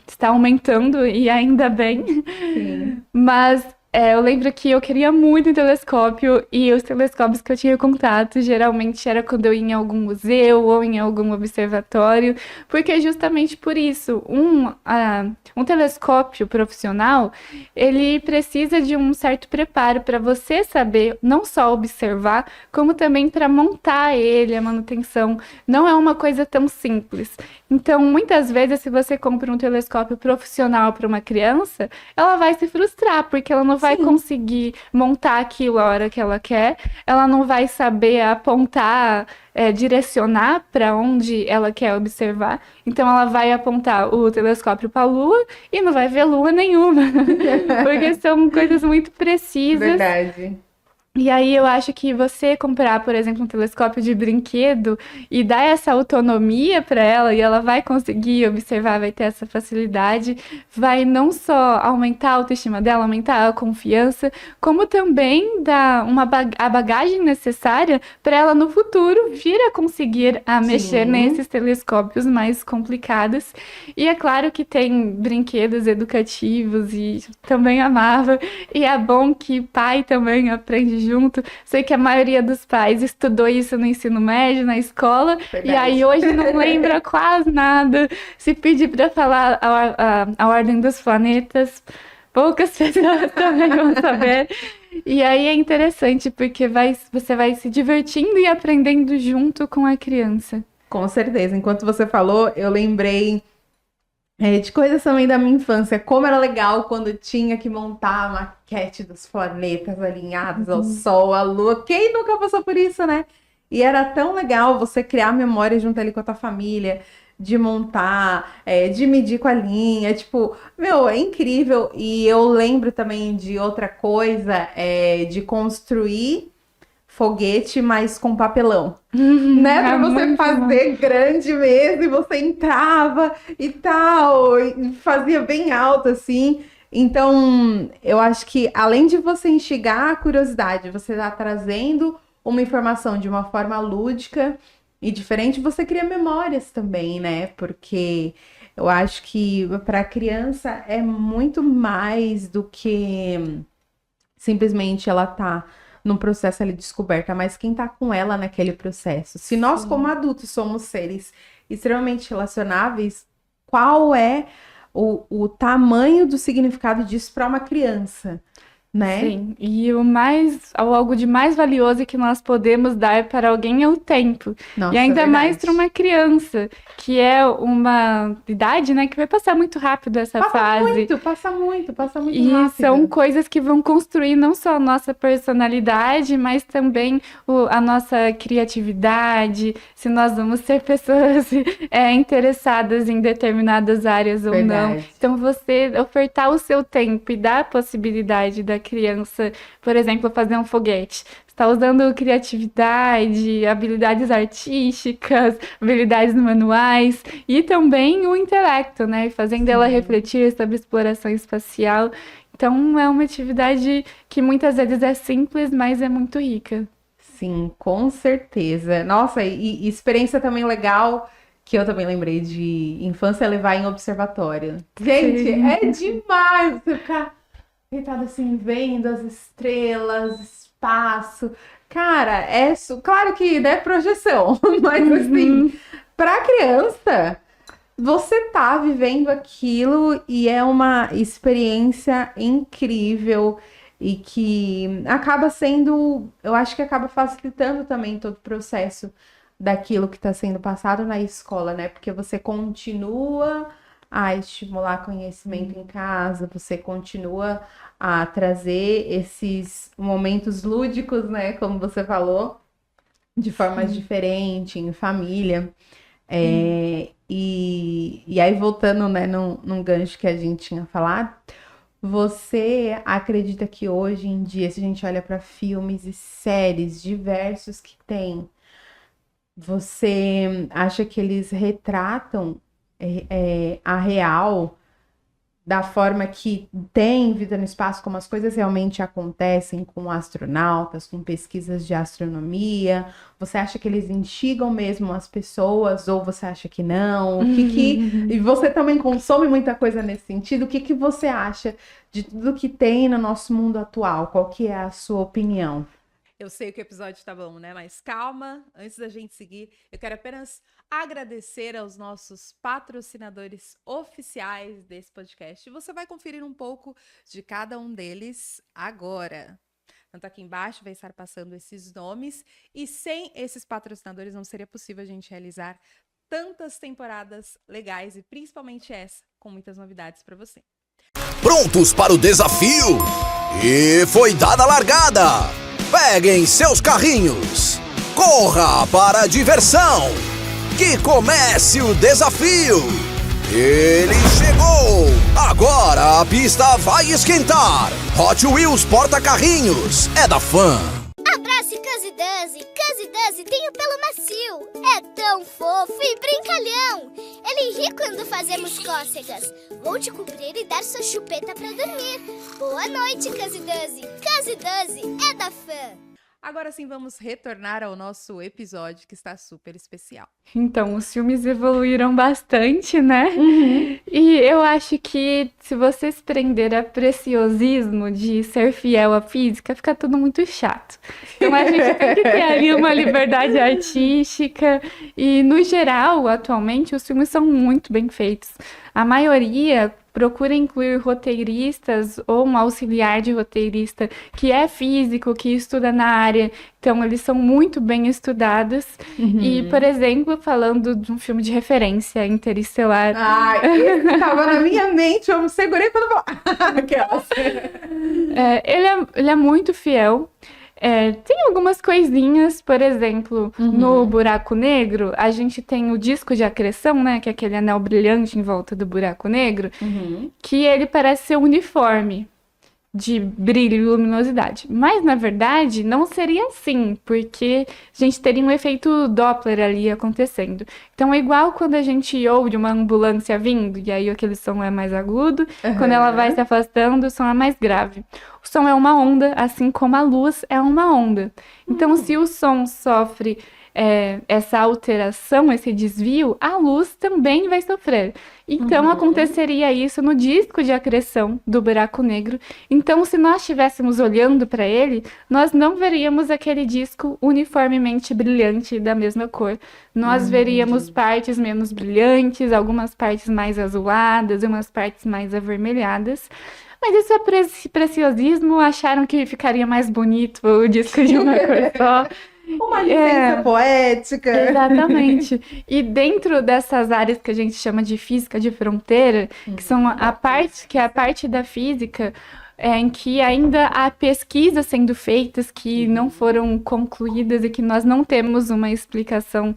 está aumentando e ainda bem. Mas eu lembro que eu queria muito um telescópio e os telescópios que eu tinha contato geralmente era quando eu ia em algum museu ou em algum observatório, porque justamente por isso, um telescópio profissional, ele precisa de um certo preparo para você saber não só observar, como também para montar ele, a manutenção. Não é uma coisa tão simples. Então, muitas vezes, se você compra um telescópio profissional para uma criança, ela vai se frustrar, porque ela não vai conseguir montar aquilo a hora que ela quer, ela não vai saber apontar, direcionar para onde ela quer observar. Então, ela vai apontar o telescópio para a Lua e não vai ver lua nenhuma, porque são coisas muito precisas. Verdade. E aí eu acho que você comprar, por exemplo, um telescópio de brinquedo e dar essa autonomia para ela e ela vai conseguir observar, vai ter essa facilidade, vai não só aumentar a autoestima dela, aumentar a confiança, como também dar a bagagem necessária para ela no futuro vir a conseguir mexer nesses telescópios mais complicados. E é claro que tem brinquedos educativos e também amava. E é bom que pai também aprende junto. Sei que a maioria dos pais estudou isso no ensino médio, na escola, verdade. E aí hoje não lembra quase nada. Se pedir para falar a ordem dos planetas, poucas pessoas também vão saber. E aí é interessante, porque você vai se divertindo e aprendendo junto com a criança. Com certeza. Enquanto você falou, eu lembrei de coisas também da minha infância. Como era legal quando tinha que montar a maquete dos planetas alinhados ao Sol, à Lua. Quem nunca passou por isso, né? E era tão legal você criar memória junto ali com a tua família, de montar, de medir com a linha. Tipo, meu, é incrível. E eu lembro também de outra coisa, de construir foguete, mas com papelão, né? Pra você fazer grande mesmo, e você entrava e tal, e fazia bem alto, assim. Então, eu acho que além de você instigar a curiosidade, você tá trazendo uma informação de uma forma lúdica e diferente, você cria memórias também, né? Porque eu acho que para criança é muito mais do que simplesmente ela tá num processo ali de descoberta, mas quem tá com ela naquele processo. Se nós, como adultos, somos seres extremamente relacionáveis, qual é o tamanho do significado disso para uma criança, né? Sim, e algo de mais valioso que nós podemos dar para alguém é o tempo. Nossa, E ainda mais verdade. para uma criança, que é uma idade, né, que vai passar muito rápido essa fase. Passa muito E rápido. são coisas que vão construir não só a nossa personalidade, mas também a nossa criatividade, se nós vamos ser pessoas interessadas em determinadas áreas ou não. Verdade. Então, você ofertar o seu tempo e dar a possibilidade da criança, por exemplo, fazer um foguete. Está usando criatividade, habilidades artísticas, habilidades manuais e também o intelecto, né? Fazendo ela refletir sobre exploração espacial. Então, é uma atividade que muitas vezes é simples, mas é muito rica. Sim, com certeza. Nossa, e experiência também legal, que eu também lembrei de infância levar em observatório. Gente, Sim. é demais você ficar deitado assim, vendo as estrelas, espaço. Cara, claro que, né, projeção, mas assim, pra criança, você tá vivendo aquilo e é uma experiência incrível e que acaba sendo, eu acho que acaba facilitando também todo o processo daquilo que está sendo passado na escola, né? Porque você continua a estimular conhecimento em casa, você continua a trazer esses momentos lúdicos, né? Como você falou, de formas diferentes, em família. E aí, voltando, né, num gancho que a gente tinha falado, você acredita que hoje em dia, se a gente olha para filmes e séries diversos que tem, você acha que eles retratam a real da forma que tem vida no espaço, como as coisas realmente acontecem com astronautas, com pesquisas de astronomia? Você acha que eles instigam mesmo as pessoas ou você acha que não? E você também consome muita coisa nesse sentido. O que você acha de tudo que tem no nosso mundo atual? Qual que é a sua opinião? Eu sei que o episódio tá bom, né? Mas calma, antes da gente seguir, eu quero apenas agradecer aos nossos patrocinadores oficiais desse podcast. Você vai conferir um pouco de cada um deles agora. Tanto aqui embaixo vai estar passando esses nomes. E sem esses patrocinadores não seria possível a gente realizar tantas temporadas legais e principalmente essa, com muitas novidades para você. Prontos para o desafio? E foi dada a largada! Peguem seus carrinhos! Corra para a diversão! Que comece o desafio! Ele chegou! Agora a pista vai esquentar! Hot Wheels porta-carrinhos é da Fun! Abrace Cuzzy Duzzy! Cuzzy Duzzy tem o pelo macio! É tão fofo e brincalhão! Ele ri quando fazemos cócegas. Vou te cobrir e dar sua chupeta pra dormir. Boa noite, Cuzzy Duzzy! Cuzzy Duzzy é da Fun! Agora sim, vamos retornar ao nosso episódio, que está super especial. Então, os filmes evoluíram bastante, né? E eu acho que se você se prender a preciosismo de ser fiel à física, fica tudo muito chato. Então, a gente tem que ter ali uma liberdade artística. E, no geral, atualmente, os filmes são muito bem feitos. A maioria procura incluir roteiristas ou um auxiliar de roteirista que é físico, que estuda na área. Então, eles são muito bem estudados. E, por exemplo, falando de um filme de referência, Interestelar. Esse estava na minha mente, eu me segurei para não falar. Ele é muito fiel. Tem algumas coisinhas, por exemplo, no buraco negro, a gente tem o disco de acreção, né? Que é aquele anel brilhante em volta do buraco negro, que ele parece ser uniforme. de brilho e luminosidade. Mas, na verdade, não seria assim, porque a gente teria um efeito Doppler ali acontecendo. Então, é igual quando a gente ouve uma ambulância vindo, e aí aquele som é mais agudo, quando ela vai se afastando, o som é mais grave. O som é uma onda, assim como a luz é uma onda. Então, se o som sofre essa alteração, esse desvio, a luz também vai sofrer. Então, aconteceria isso no disco de acreção do buraco negro. Então, se nós estivéssemos olhando para ele, nós não veríamos aquele disco uniformemente brilhante da mesma cor. Nós veríamos partes menos brilhantes, algumas partes mais azuladas, umas partes mais avermelhadas. Mas isso é preciosismo, acharam que ficaria mais bonito o disco de uma cor só. Uma licença poética. Exatamente. E dentro dessas áreas que a gente chama de física de fronteira, que são a parte da física em que ainda há pesquisas sendo feitas que não foram concluídas e que nós não temos uma explicação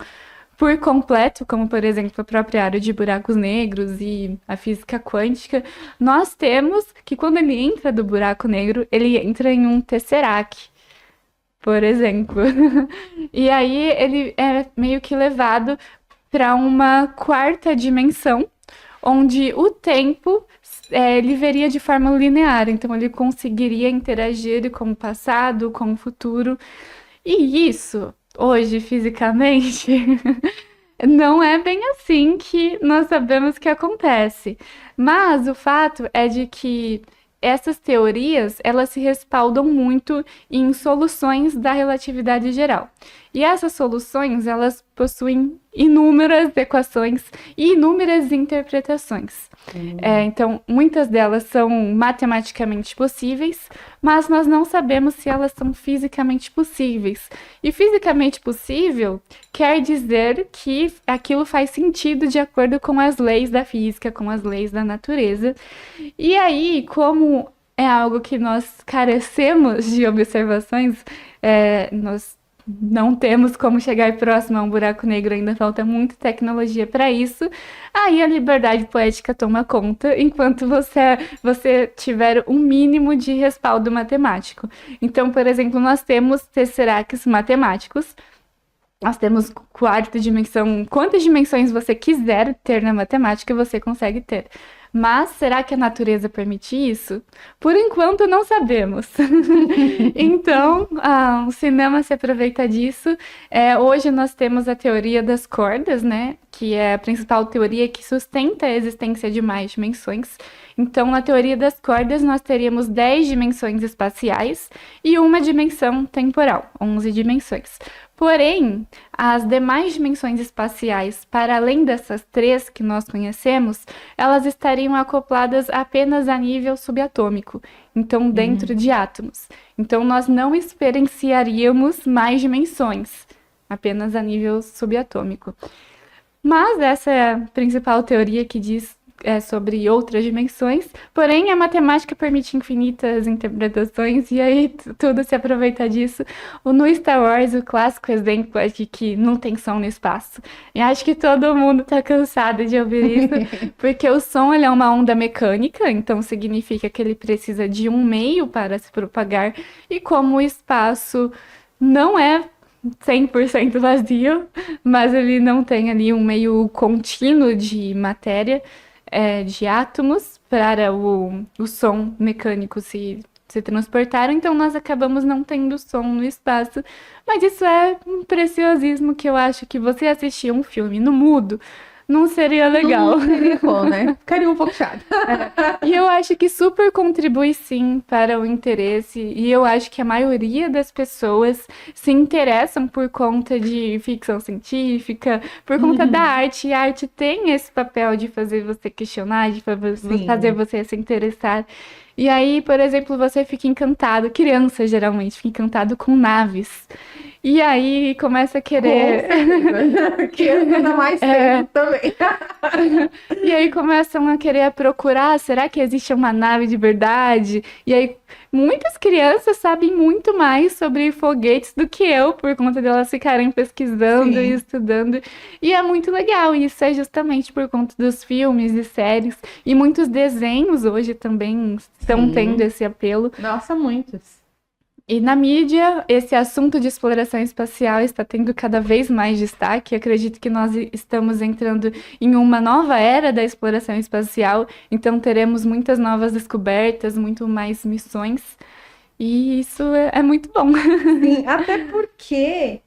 por completo, como, por exemplo, a própria área de buracos negros e a física quântica, nós temos que quando ele entra do buraco negro, ele entra em um tesseract, por exemplo. E aí ele é meio que levado para uma quarta dimensão, onde o tempo ele veria de forma linear, então ele conseguiria interagir com o passado, com o futuro. E isso, hoje, fisicamente, não é bem assim que nós sabemos que acontece. Mas o fato é de que essas teorias, elas se respaldam muito em soluções da relatividade geral. E essas soluções, elas possuem inúmeras equações e inúmeras interpretações. Então, muitas delas são matematicamente possíveis, mas nós não sabemos se elas são fisicamente possíveis. E fisicamente possível quer dizer que aquilo faz sentido de acordo com as leis da física, com as leis da natureza. E aí, como é algo que nós carecemos de observações, nós não temos como chegar próximo a um buraco negro, ainda falta muita tecnologia para isso. Aí a liberdade poética toma conta, enquanto você tiver um mínimo de respaldo matemático. Então, por exemplo, nós temos tesseracts matemáticos, nós temos quarta dimensão, quantas dimensões você quiser ter na matemática, você consegue ter. Mas será que a natureza permite isso? Por enquanto, não sabemos. Então, o cinema se aproveita disso. Hoje nós temos a teoria das cordas, né? Que é a principal teoria que sustenta a existência de mais dimensões. Então, na teoria das cordas, nós teríamos 10 dimensões espaciais e uma dimensão temporal, 11 dimensões. Porém, as demais dimensões espaciais, para além dessas 3 que nós conhecemos, elas estariam acopladas apenas a nível subatômico, então dentro de átomos. Então, nós não experienciaríamos mais dimensões, apenas a nível subatômico. Mas essa é a principal teoria que diz sobre outras dimensões, porém a matemática permite infinitas interpretações e aí tudo se aproveita disso. No Star Wars, o clássico exemplo é de que não tem som no espaço. E acho que todo mundo tá cansado de ouvir isso, porque o som ele é uma onda mecânica, então significa que ele precisa de um meio para se propagar, e como o espaço não é 100% vazio, mas ele não tem ali um meio contínuo de matéria, de átomos para o som mecânico se transportar, então nós acabamos não tendo som no espaço. Mas isso é um preciosismo que eu acho que você assistir um filme no mudo não seria legal. Não seria bom, né? Ficaria um pouco chato. E eu acho que super contribui, sim, para o interesse. E eu acho que a maioria das pessoas se interessam por conta de ficção científica, por conta da arte. E a arte tem esse papel de fazer você questionar, de fazer você se interessar. E aí, por exemplo, você fica encantado, criança geralmente, fica encantado com naves. E aí começa a querer... Criança ainda mais tempo também. E aí começam a querer procurar, será que existe uma nave de verdade? E aí muitas crianças sabem muito mais sobre foguetes do que eu, por conta delas ficarem pesquisando Sim. e estudando. E é muito legal, e isso é justamente por conta dos filmes e séries. E muitos desenhos hoje também estão Sim. tendo esse apelo. Nossa, muitos. E na mídia, esse assunto de exploração espacial está tendo cada vez mais destaque. Acredito que nós estamos entrando em uma nova era da exploração espacial, então teremos muitas novas descobertas, muito mais missões, e isso é muito bom. Sim, até porque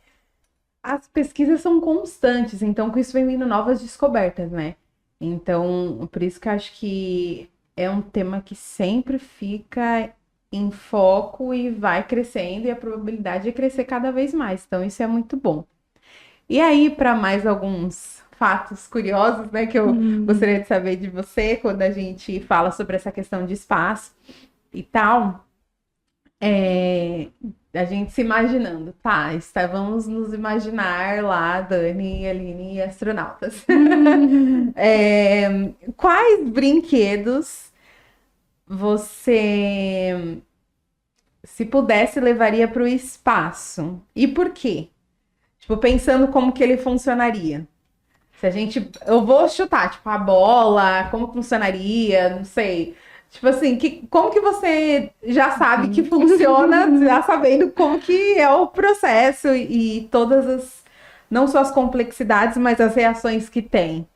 as pesquisas são constantes, então com isso vem vindo novas descobertas, né? Então, por isso que eu acho que é um tema que sempre fica em foco e vai crescendo, e a probabilidade é crescer cada vez mais. Então, isso é muito bom. E aí, para mais alguns fatos curiosos, né, que eu gostaria de saber de você, quando a gente fala sobre essa questão de espaço e tal, a gente se imaginando, tá? Vamos nos imaginar lá, Dani, Aline e astronautas. Quais brinquedos você, se pudesse, levaria para o espaço? E por quê? Tipo, pensando como que ele funcionaria. Eu vou chutar, tipo, a bola, como funcionaria, não sei. Tipo assim, como que você já sabe que funciona, já sabendo como que é o processo e todas não só as complexidades, mas as reações que tem.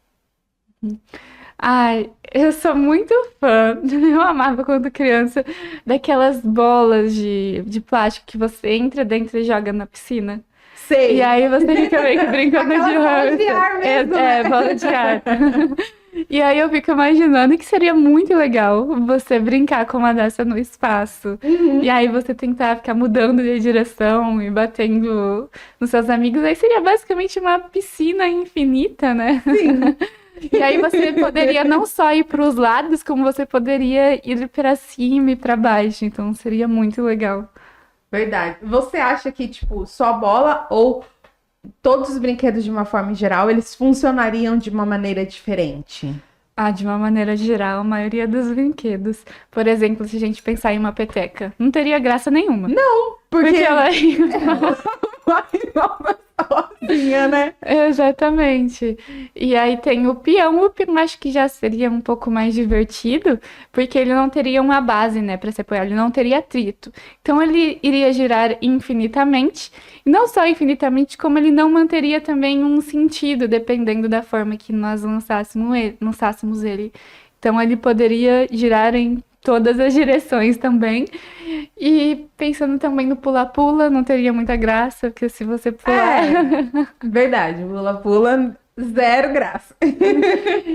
Ai, eu sou muito fã, eu amava quando criança, daquelas bolas de plástico que você entra dentro e joga na piscina. Sei. E aí você fica meio que brincando de bola de ar mesmo, né? bola de ar. E aí eu fico imaginando que seria muito legal você brincar com uma dessa no espaço. E aí você tentar ficar mudando de direção e batendo nos seus amigos. Aí seria basicamente uma piscina infinita, né? Sim. E aí você poderia não só ir para os lados, como você poderia ir para cima e para baixo. Então seria muito legal. Verdade. Você acha que, tipo, só a bola ou todos os brinquedos de uma forma geral, eles funcionariam de uma maneira diferente? Ah, de uma maneira geral, a maioria dos brinquedos. Por exemplo, se a gente pensar em uma peteca, não teria graça nenhuma. Não, porque ela vai sozinha, né? Exatamente. E aí tem o peão. O peão acho que já seria um pouco mais divertido, porque ele não teria uma base, né, para se apoiar, ele não teria atrito. Então ele iria girar infinitamente, e não só infinitamente, como ele não manteria também um sentido, dependendo da forma que nós lançássemos ele. Então ele poderia girar em todas as direções também. E pensando também no pula-pula, não teria muita graça, porque se você pular... Verdade, pula-pula, zero graça.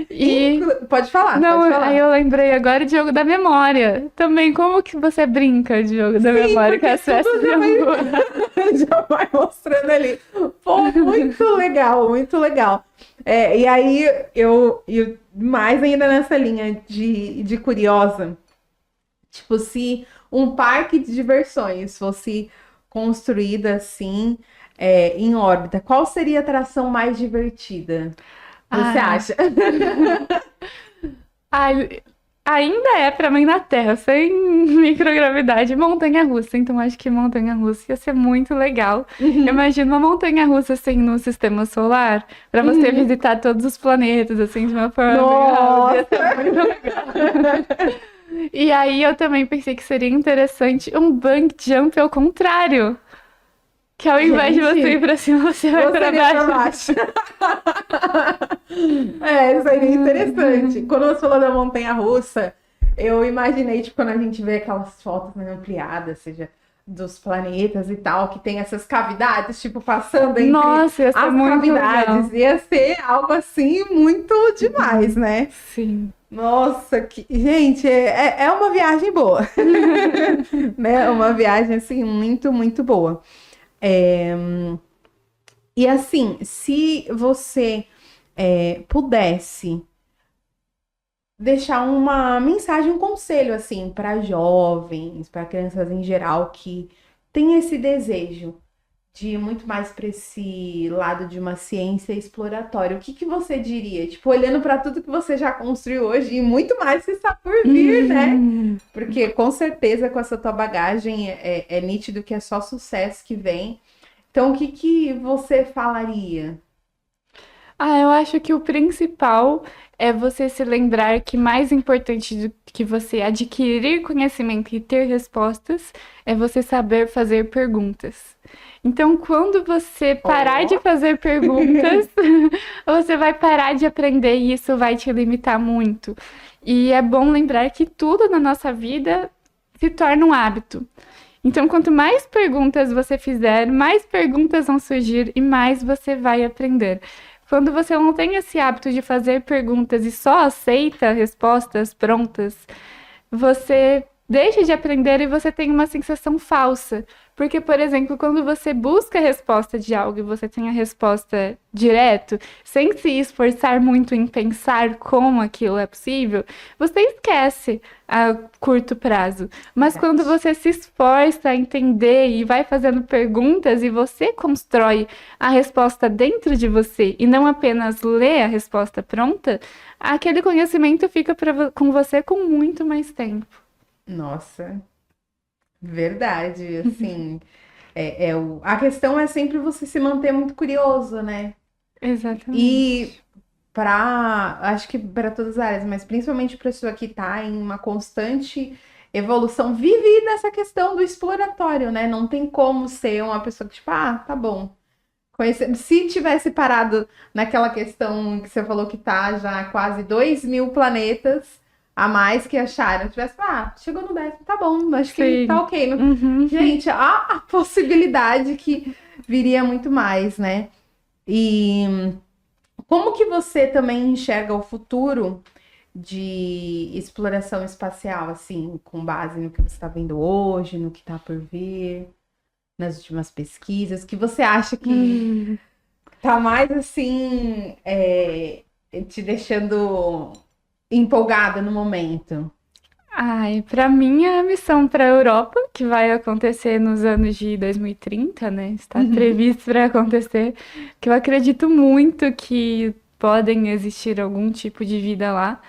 E... Pode falar, Não, pode falar. aí eu lembrei agora de jogo da memória. Também, como que você brinca de jogo da memória com as festas de amor? Já vai mostrando ali. Pô, muito legal, muito legal. E aí, eu mais ainda nessa linha de curiosa, tipo, se um parque de diversões fosse construído assim, em órbita, qual seria a atração mais divertida? Você acha? Ainda é pra mim na Terra, sem microgravidade, montanha-russa. Então acho que montanha-russa ia ser muito legal. Imagina uma montanha-russa assim no sistema solar, pra você visitar todos os planetas assim de uma forma Nossa! ia ser muito legal. E aí eu também pensei que seria interessante um bungee jump ao contrário. Que ao invés de você ir pra cima, você vai pra baixo. Seria interessante. Quando você falou da montanha-russa, eu imaginei, tipo, quando a gente vê aquelas fotos, né, ampliadas, seja dos planetas e tal, que tem essas cavidades, tipo, passando entre Nossa, ia ser as muito cavidades. legal. Ia ser algo assim muito demais, né? Sim. Nossa, gente, é uma viagem boa. Né? Uma viagem, assim, muito, muito boa. E assim, se você pudesse deixar uma mensagem, um conselho assim para jovens, para crianças em geral que tem esse desejo de ir muito mais para esse lado de uma ciência exploratória, o que que você diria? Tipo, olhando para tudo que você já construiu hoje e muito mais que está por vir, né? Porque com certeza com essa tua bagagem é nítido que é só sucesso que vem. Então, o que que você falaria? Eu acho que o principal é você se lembrar que mais importante do que você adquirir conhecimento e ter respostas é você saber fazer perguntas. Então, quando você parar de fazer perguntas, você vai parar de aprender e isso vai te limitar muito. E é bom lembrar que tudo na nossa vida se torna um hábito. Então, quanto mais perguntas você fizer, mais perguntas vão surgir e mais você vai aprender. Quando você não tem esse hábito de fazer perguntas e só aceita respostas prontas, você deixa de aprender e você tem uma sensação falsa. Porque, por exemplo, quando você busca a resposta de algo e você tem a resposta direto, sem se esforçar muito em pensar como aquilo é possível, você esquece a curto prazo. Mas quando você se esforça a entender e vai fazendo perguntas e você constrói a resposta dentro de você e não apenas lê a resposta pronta, aquele conhecimento fica com você com muito mais tempo. Nossa, verdade, assim, a questão é sempre você se manter muito curioso, né? Exatamente. E acho que para todas as áreas, mas principalmente para a pessoa que está em uma constante evolução, vive nessa questão do exploratório, né? Não tem como ser uma pessoa que, tipo, tá bom. Se tivesse parado naquela questão que você falou que tá já quase 2.000 planetas a mais que acharam, tivesse, chegou no 10, tá bom, acho que tá ok. Gente, a possibilidade que viria muito mais, né? E como que você também enxerga o futuro de exploração espacial, assim, com base no que você está vendo hoje, no que está por vir, nas últimas pesquisas, que você acha que tá mais, assim, te deixando empolgada no momento? Para mim, a missão para a Europa, que vai acontecer nos anos de 2030, né? Está previsto para acontecer, que eu acredito muito que podem existir algum tipo de vida lá.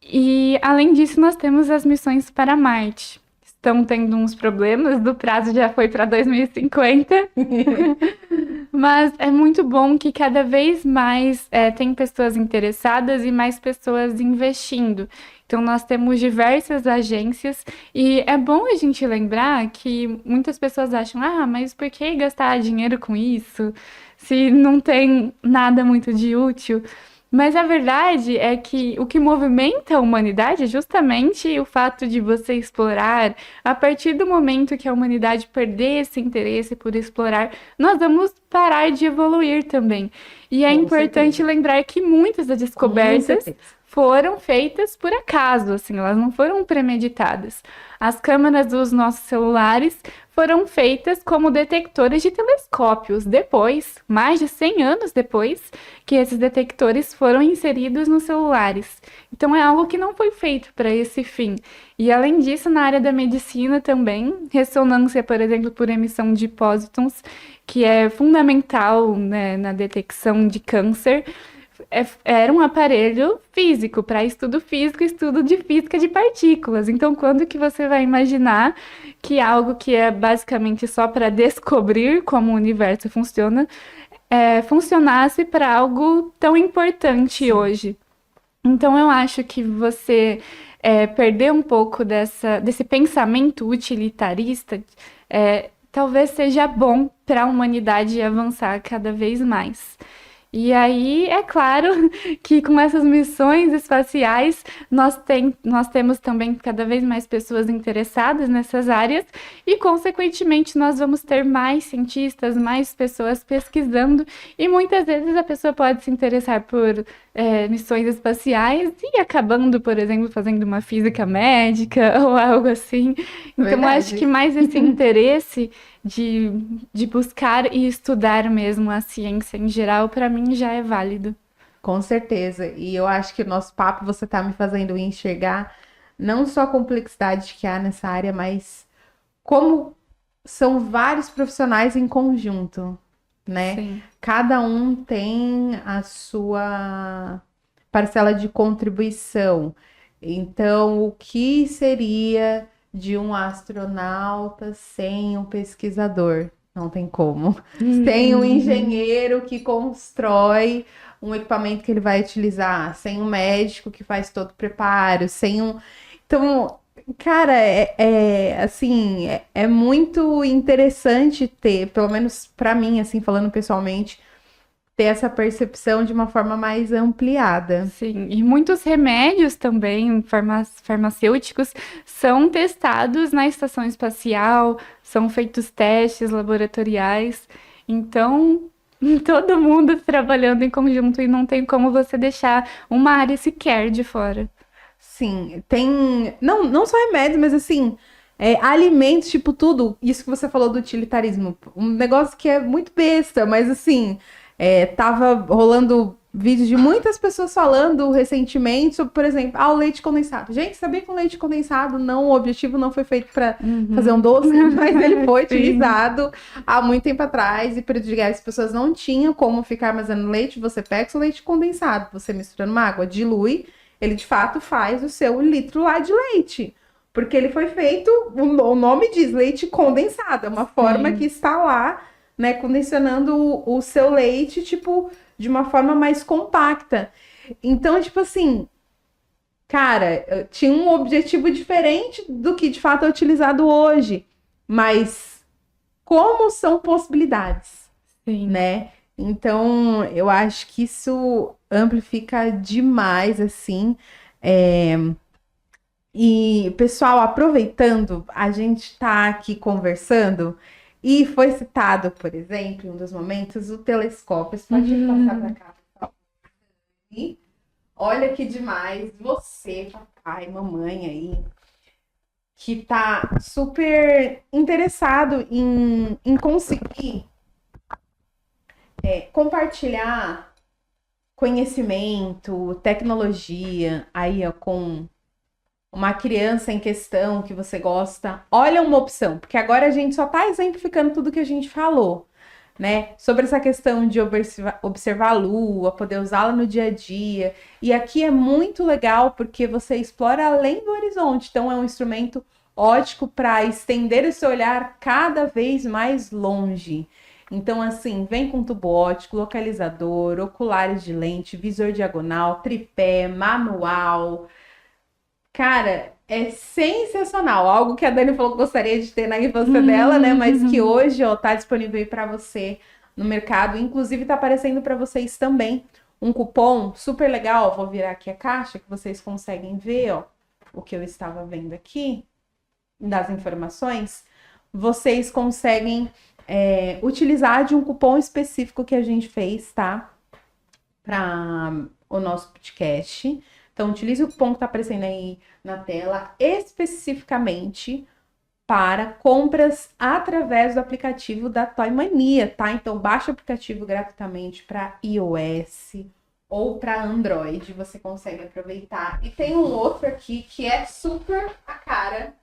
E, além disso, nós temos as missões para Marte. Estão tendo uns problemas, do prazo já foi para 2050. Mas é muito bom que cada vez mais tem pessoas interessadas e mais pessoas investindo. Então, nós temos diversas agências e é bom a gente lembrar que muitas pessoas acham, mas por que gastar dinheiro com isso se não tem nada muito de útil? Mas a verdade é que o que movimenta a humanidade é justamente o fato de você explorar. A partir do momento que a humanidade perder esse interesse por explorar, nós vamos parar de evoluir também. E é importante lembrar que muitas das descobertas foram feitas por acaso, assim, elas não foram premeditadas. As câmeras dos nossos celulares foram feitas como detectores de telescópios. Depois, mais de 100 anos depois, que esses detectores foram inseridos nos celulares. Então, é algo que não foi feito para esse fim. E, além disso, na área da medicina também, ressonância, por exemplo, por emissão de pósitons, que é fundamental, né, na detecção de câncer, era um aparelho físico, para estudo físico, estudo de física de partículas. Então, quando que você vai imaginar que algo que é basicamente só para descobrir como o universo funciona, funcionasse para algo tão importante hoje? Então, eu acho que você perder um pouco desse pensamento utilitarista talvez seja bom para a humanidade avançar cada vez mais. E aí, é claro que com essas missões espaciais, nós temos também cada vez mais pessoas interessadas nessas áreas e, consequentemente, nós vamos ter mais cientistas, mais pessoas pesquisando e muitas vezes a pessoa pode se interessar por missões espaciais e acabando, por exemplo, fazendo uma física médica ou algo assim. Então, eu acho que mais esse interesse de buscar e estudar mesmo a ciência em geral, para mim já é válido. Com certeza. E eu acho que o nosso papo você está me fazendo enxergar não só a complexidade que há nessa área, mas como são vários profissionais em conjunto, né? Sim. Cada um tem a sua parcela de contribuição. Então, o que seria de um astronauta sem um pesquisador? Não tem como. Sem um engenheiro que constrói um equipamento que ele vai utilizar, sem um médico que faz todo o preparo, sem um... Então, cara, assim, é muito interessante ter, pelo menos para mim, assim, falando pessoalmente, ter essa percepção de uma forma mais ampliada. Sim, e muitos remédios também farmacêuticos são testados na estação espacial, são feitos testes laboratoriais, então todo mundo trabalhando em conjunto e não tem como você deixar uma área sequer de fora. Sim, tem. Não só remédios, mas assim, alimentos, tipo tudo. Isso que você falou do utilitarismo. Um negócio que é muito besta, mas assim, tava rolando vídeos de muitas pessoas falando recentemente sobre, por exemplo, o leite condensado. Gente, sabia que o leite condensado o objetivo não foi feito para fazer um doce, mas ele foi utilizado há muito tempo atrás e para as pessoas não tinham como ficar armazenando leite. Você pega o seu leite condensado, você mistura numa água, dilui. Ele, de fato, faz o seu litro lá de leite. Porque ele foi feito, o nome diz, leite condensado. É uma forma que está lá, né, condicionando o seu leite, tipo, de uma forma mais compacta. Então, tipo assim, cara, tinha um objetivo diferente do que, de fato, é utilizado hoje. Mas como são possibilidades, né? Então, eu acho que isso amplifica demais, assim. E, pessoal, aproveitando, a gente tá aqui conversando e foi citado, por exemplo, em um dos momentos, o telescópio. Você pode passar para cá, pessoal. E olha que demais, você, papai, mamãe aí, que tá super interessado em conseguir compartilhar conhecimento, tecnologia, aí ó, com uma criança em questão que você gosta, olha uma opção, porque agora a gente só tá exemplificando tudo que a gente falou, né? Sobre essa questão de observar a lua, poder usá-la no dia a dia. E aqui é muito legal porque você explora além do horizonte, então é um instrumento ótico para estender o seu olhar cada vez mais longe. Então, assim, vem com tubo óptico, localizador, oculares de lente, visor diagonal, tripé, manual. Cara, é sensacional. Algo que a Dani falou que gostaria de ter na infância dela, né? Mas que hoje, ó, tá disponível aí para você no mercado. Inclusive, tá aparecendo para vocês também um cupom super legal. Vou virar aqui a caixa que vocês conseguem ver, ó, o que eu estava vendo aqui das informações. Vocês conseguem utilizar de um cupom específico que a gente fez, tá? Para o nosso podcast. Então, utilize o cupom que tá aparecendo aí na tela, especificamente para compras através do aplicativo da Toy Mania, tá? Então, baixa o aplicativo gratuitamente para iOS ou para Android, você consegue aproveitar. E tem um outro aqui que é super a cara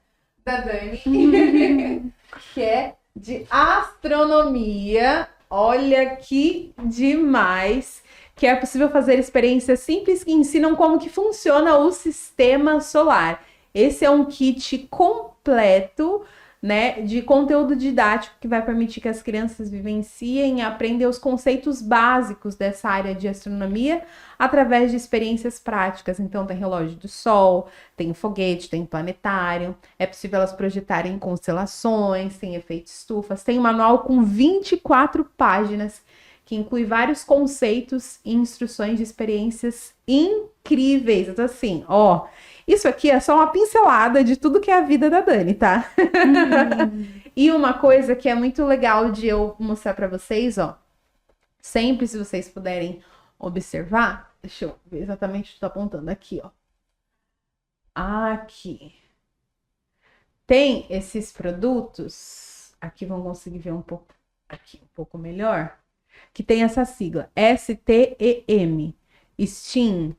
da Dani, que é de astronomia. Olha que demais! Que é possível fazer experiências simples que ensinam como que funciona o sistema solar. Esse é um kit completo, né, de conteúdo didático que vai permitir que as crianças vivenciem e aprendam os conceitos básicos dessa área de astronomia através de experiências práticas. Então, tem relógio do sol, tem foguete, tem planetário, é possível elas projetarem constelações, tem efeitos estufas, tem um manual com 24 páginas que inclui vários conceitos e instruções de experiências incríveis. Então, assim, ó, isso aqui é só uma pincelada de tudo que é a vida da Dani, tá? E uma coisa que é muito legal de eu mostrar pra vocês, ó, sempre se vocês puderem observar, deixa eu ver exatamente o que eu tô apontando aqui, ó. Aqui. Tem esses produtos, aqui vão conseguir ver um pouco melhor, que tem essa sigla, STEM, STEAM.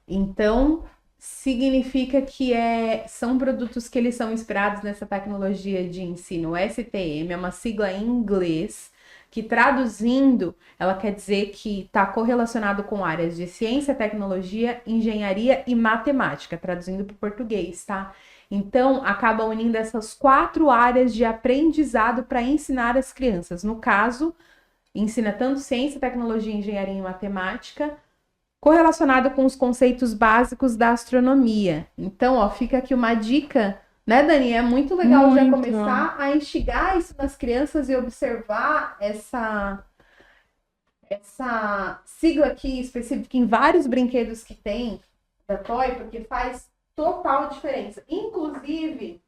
Então, significa que são produtos que eles são inspirados nessa tecnologia de ensino STM, é uma sigla em inglês, que traduzindo, ela quer dizer que está correlacionado com áreas de ciência, tecnologia, engenharia e matemática, traduzindo para o português, tá? Então, acaba unindo essas 4 áreas de aprendizado para ensinar as crianças. No caso, ensina tanto ciência, tecnologia, engenharia e matemática, correlacionado com os conceitos básicos da astronomia. Então, ó, fica aqui uma dica, né, Dani? É muito legal já começar a instigar isso nas crianças e observar essa sigla aqui específica em vários brinquedos que tem da Toy, porque faz total diferença. Inclusive,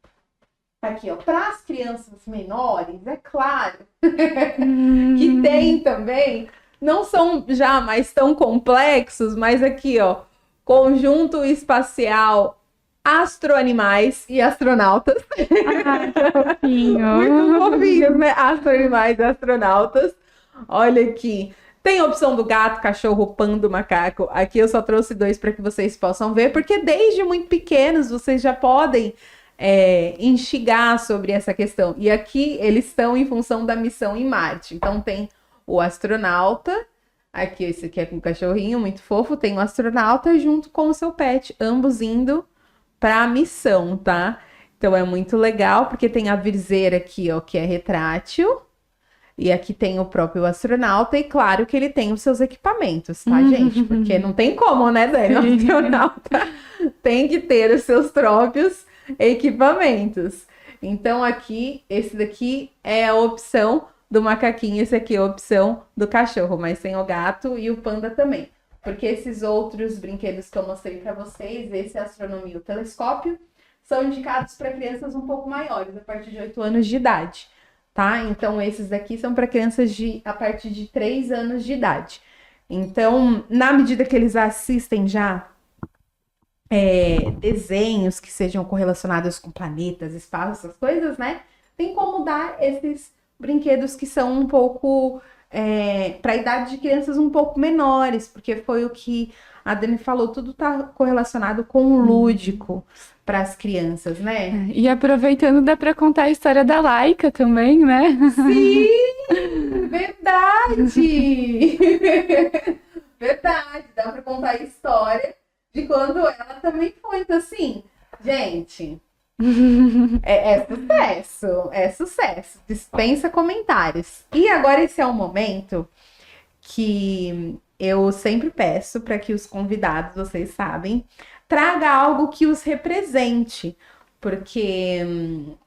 aqui, ó, para as crianças menores, é claro que tem também, não são já mais tão complexos, mas aqui, ó, conjunto espacial astroanimais e astronautas. Ah, que fofinho. Muito fofinhos, né? Astroanimais e astronautas. Olha aqui. Tem a opção do gato, cachorro, panda, macaco. Aqui eu só trouxe 2 para que vocês possam ver, porque desde muito pequenos vocês já podem instigar sobre essa questão. E aqui eles estão em função da missão em Marte. Então tem o astronauta, aqui esse aqui é com o cachorrinho, muito fofo. Tem o astronauta junto com o seu pet, ambos indo para a missão, tá? Então é muito legal, porque tem a viseira aqui, ó, que é retrátil. E aqui tem o próprio astronauta, e claro que ele tem os seus equipamentos, tá, gente? Porque não tem como, né, Dani? O astronauta tem que ter os seus próprios equipamentos. Então aqui, esse daqui é a opção do macaquinho, esse aqui é a opção do cachorro, mas tem o gato e o panda também. Porque esses outros brinquedos que eu mostrei para vocês, esse é a astronomia e o telescópio, são indicados para crianças um pouco maiores, a partir de 8 anos de idade. Tá? Então, esses daqui são para crianças a partir de 3 anos de idade. Então, na medida que eles assistem já desenhos que sejam correlacionados com planetas, espaço, essas coisas, né? Tem como dar esses brinquedos que são um pouco para a idade de crianças um pouco menores, porque foi o que a Dani falou, tudo está correlacionado com o lúdico para as crianças, né? E aproveitando, dá para contar a história da Laika também, né? Sim, verdade! Verdade, dá para contar a história de quando ela também foi. Então, assim, gente, é sucesso, dispensa comentários. E agora esse é o momento que eu sempre peço para que os convidados, vocês sabem, traga algo que os represente, porque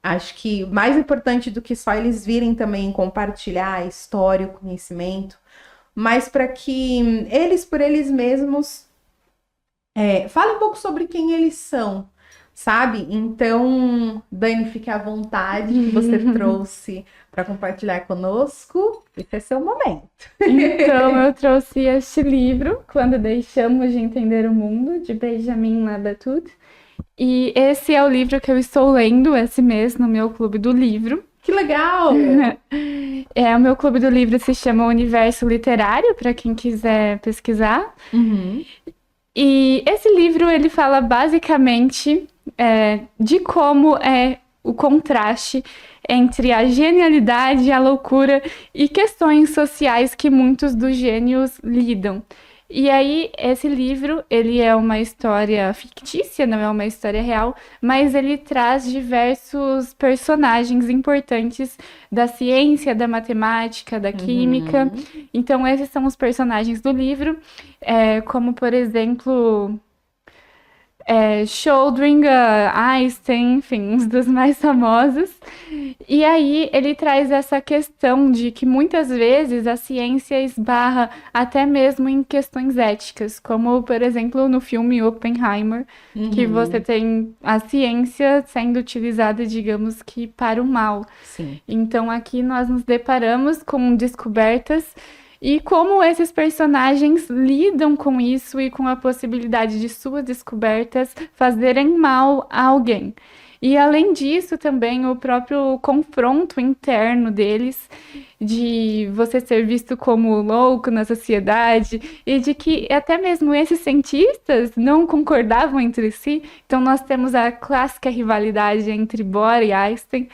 acho que mais importante do que só eles virem também compartilhar a história, o conhecimento, mas para que eles, por eles mesmos, falem um pouco sobre quem eles são, sabe? Então, Dani, fique à vontade, que você trouxe para compartilhar conosco. Esse é seu momento. Então, eu trouxe este livro, Quando Deixamos de Entender o Mundo, de Benjamin Labatut. E esse é o livro que eu estou lendo esse mês no meu clube do livro. Que legal! O meu clube do livro se chama Universo Literário, para quem quiser pesquisar. Uhum. E esse livro, ele fala basicamente de como é o contraste entre a genialidade, a loucura e questões sociais que muitos dos gênios lidam. E aí, esse livro, ele é uma história fictícia, não é uma história real, mas ele traz diversos personagens importantes da ciência, da matemática, da química. Então, esses são os personagens do livro, como, por exemplo, Schrödinger, Einstein, enfim, uns dos mais famosos. E aí ele traz essa questão de que muitas vezes a ciência esbarra até mesmo em questões éticas, como, por exemplo, no filme Oppenheimer, que você tem a ciência sendo utilizada, digamos que, para o mal. Sim. Então aqui nós nos deparamos com descobertas e como esses personagens lidam com isso e com a possibilidade de suas descobertas fazerem mal a alguém. E além disso também o próprio confronto interno deles de você ser visto como louco na sociedade, e de que até mesmo esses cientistas não concordavam entre si. Então nós temos a clássica rivalidade entre Bohr e Einstein,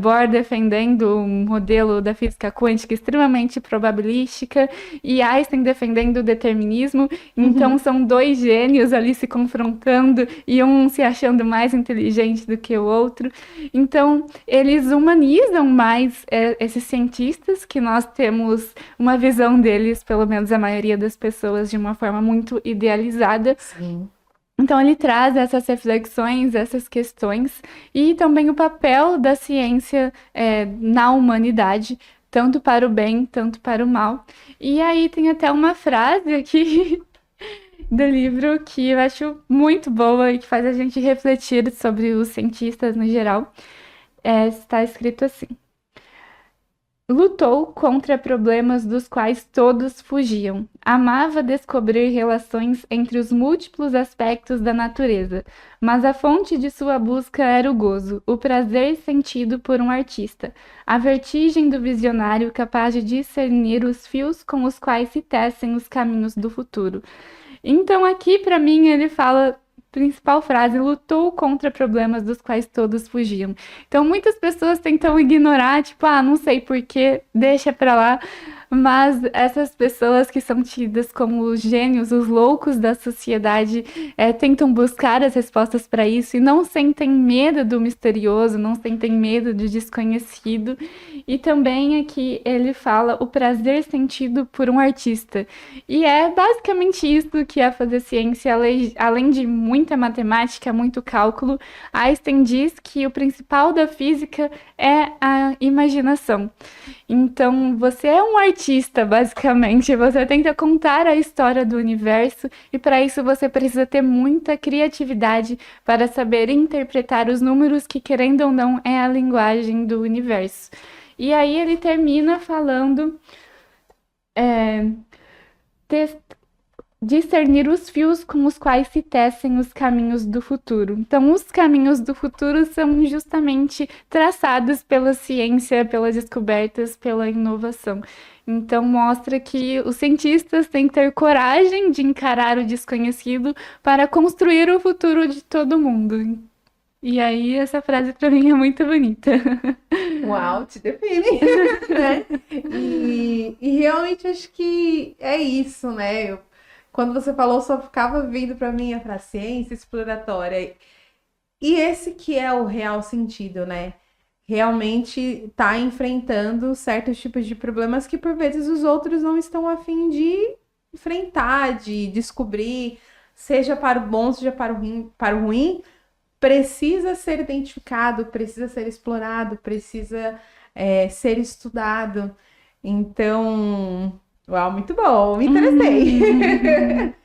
Bohr defendendo um modelo da física quântica extremamente probabilística e Einstein defendendo o determinismo. Então são dois gênios ali se confrontando e um se achando mais inteligente do que o outro. Então eles humanizam mais esses cientistas, que nós temos uma visão deles, pelo menos a maioria das pessoas, de uma forma muito idealizada. Sim. Então ele traz essas reflexões, essas questões, e também o papel da ciência na humanidade, tanto para o bem, tanto para o mal. E aí tem até uma frase aqui do livro que eu acho muito boa e que faz a gente refletir sobre os cientistas no geral. Está escrito assim: lutou contra problemas dos quais todos fugiam. Amava descobrir relações entre os múltiplos aspectos da natureza, mas a fonte de sua busca era o gozo, o prazer sentido por um artista, a vertigem do visionário capaz de discernir os fios com os quais se tecem os caminhos do futuro. Então aqui, para mim, ele fala... principal frase, lutou contra problemas dos quais todos fugiam. Então, muitas pessoas tentam ignorar, tipo, não sei porquê, deixa pra lá. Mas essas pessoas que são tidas como os gênios, os loucos da sociedade, tentam buscar as respostas para isso e não sentem medo do misterioso, não sentem medo do desconhecido. E também aqui ele fala o prazer sentido por um artista. E é basicamente isso que é fazer ciência, além de muita matemática, muito cálculo. Einstein diz que o principal da física é a imaginação. Então, você é um artista, basicamente. Você tenta contar a história do universo e, para isso, você precisa ter muita criatividade para saber interpretar os números que, querendo ou não, é a linguagem do universo. E aí ele termina falando... discernir os fios com os quais se tecem os caminhos do futuro. Então, os caminhos do futuro são justamente traçados pela ciência, pelas descobertas, pela inovação. Então, mostra que os cientistas têm que ter coragem de encarar o desconhecido para construir o futuro de todo mundo. E aí, essa frase para mim é muito bonita. Uau, te define, né? E realmente acho que é isso, né? Quando você falou, só ficava vindo para mim a ciência exploratória. E esse que é o real sentido, né? Realmente tá enfrentando certos tipos de problemas que, por vezes, os outros não estão a fim de enfrentar, de descobrir, seja para o bom, seja para o ruim, precisa ser identificado, precisa ser explorado, precisa ser estudado. Então... uau, muito bom, me interessei.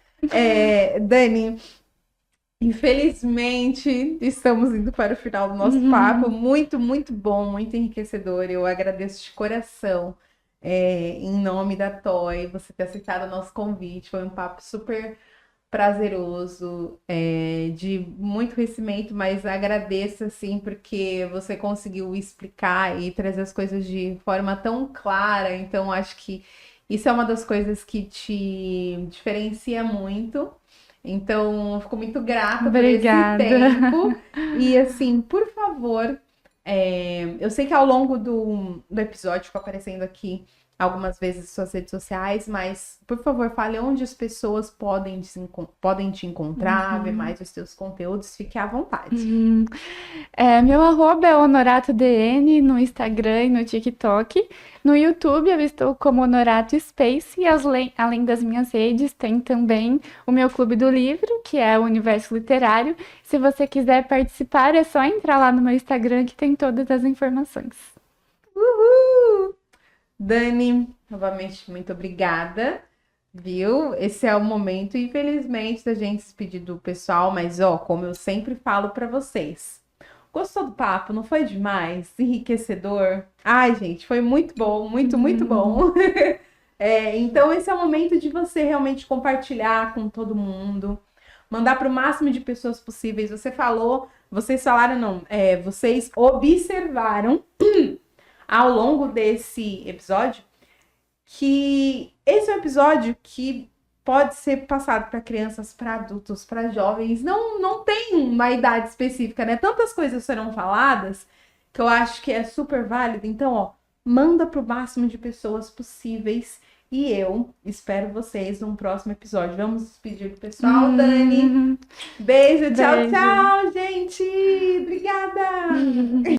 Dani, infelizmente estamos indo para o final do nosso papo. Muito, muito bom, muito enriquecedor. Eu agradeço de coração, em nome da Toy, você ter aceitado o nosso convite. Foi um papo super prazeroso, de muito conhecimento, mas agradeço, assim, porque você conseguiu explicar e trazer as coisas de forma tão clara. Então, acho que isso é uma das coisas que te diferencia muito. Então, eu fico muito grata por esse tempo. E, assim, por favor, eu sei que ao longo do episódio ficou aparecendo aqui algumas vezes suas redes sociais, mas, por favor, fale onde as pessoas podem te encontrar, ver mais os seus conteúdos. Fique à vontade. Meu arroba é honoratodn no Instagram e no TikTok. No YouTube eu estou como Honorato Space e além das minhas redes tem também o meu clube do livro, que é o Universo Literário. Se você quiser participar, é só entrar lá no meu Instagram que tem todas as informações. Uhul! Dani, novamente, muito obrigada, viu? Esse é o momento, infelizmente, da gente se despedir do pessoal, mas, como eu sempre falo para vocês, gostou do papo? Não foi demais? Enriquecedor? Ai, gente, foi muito bom, muito, muito bom. Então, esse é o momento de você realmente compartilhar com todo mundo, mandar para o máximo de pessoas possíveis. Vocês falaram, não, vocês observaram ao longo desse episódio que esse é um episódio que pode ser passado para crianças, para adultos, para jovens. Não tem uma idade específica, né? Tantas coisas serão faladas que eu acho que é super válido. Então, ó, manda pro máximo de pessoas possíveis. E eu espero vocês num próximo episódio. Vamos despedir do pessoal, Dani. Beijo, tchau, Beijo. tchau, gente. Obrigada.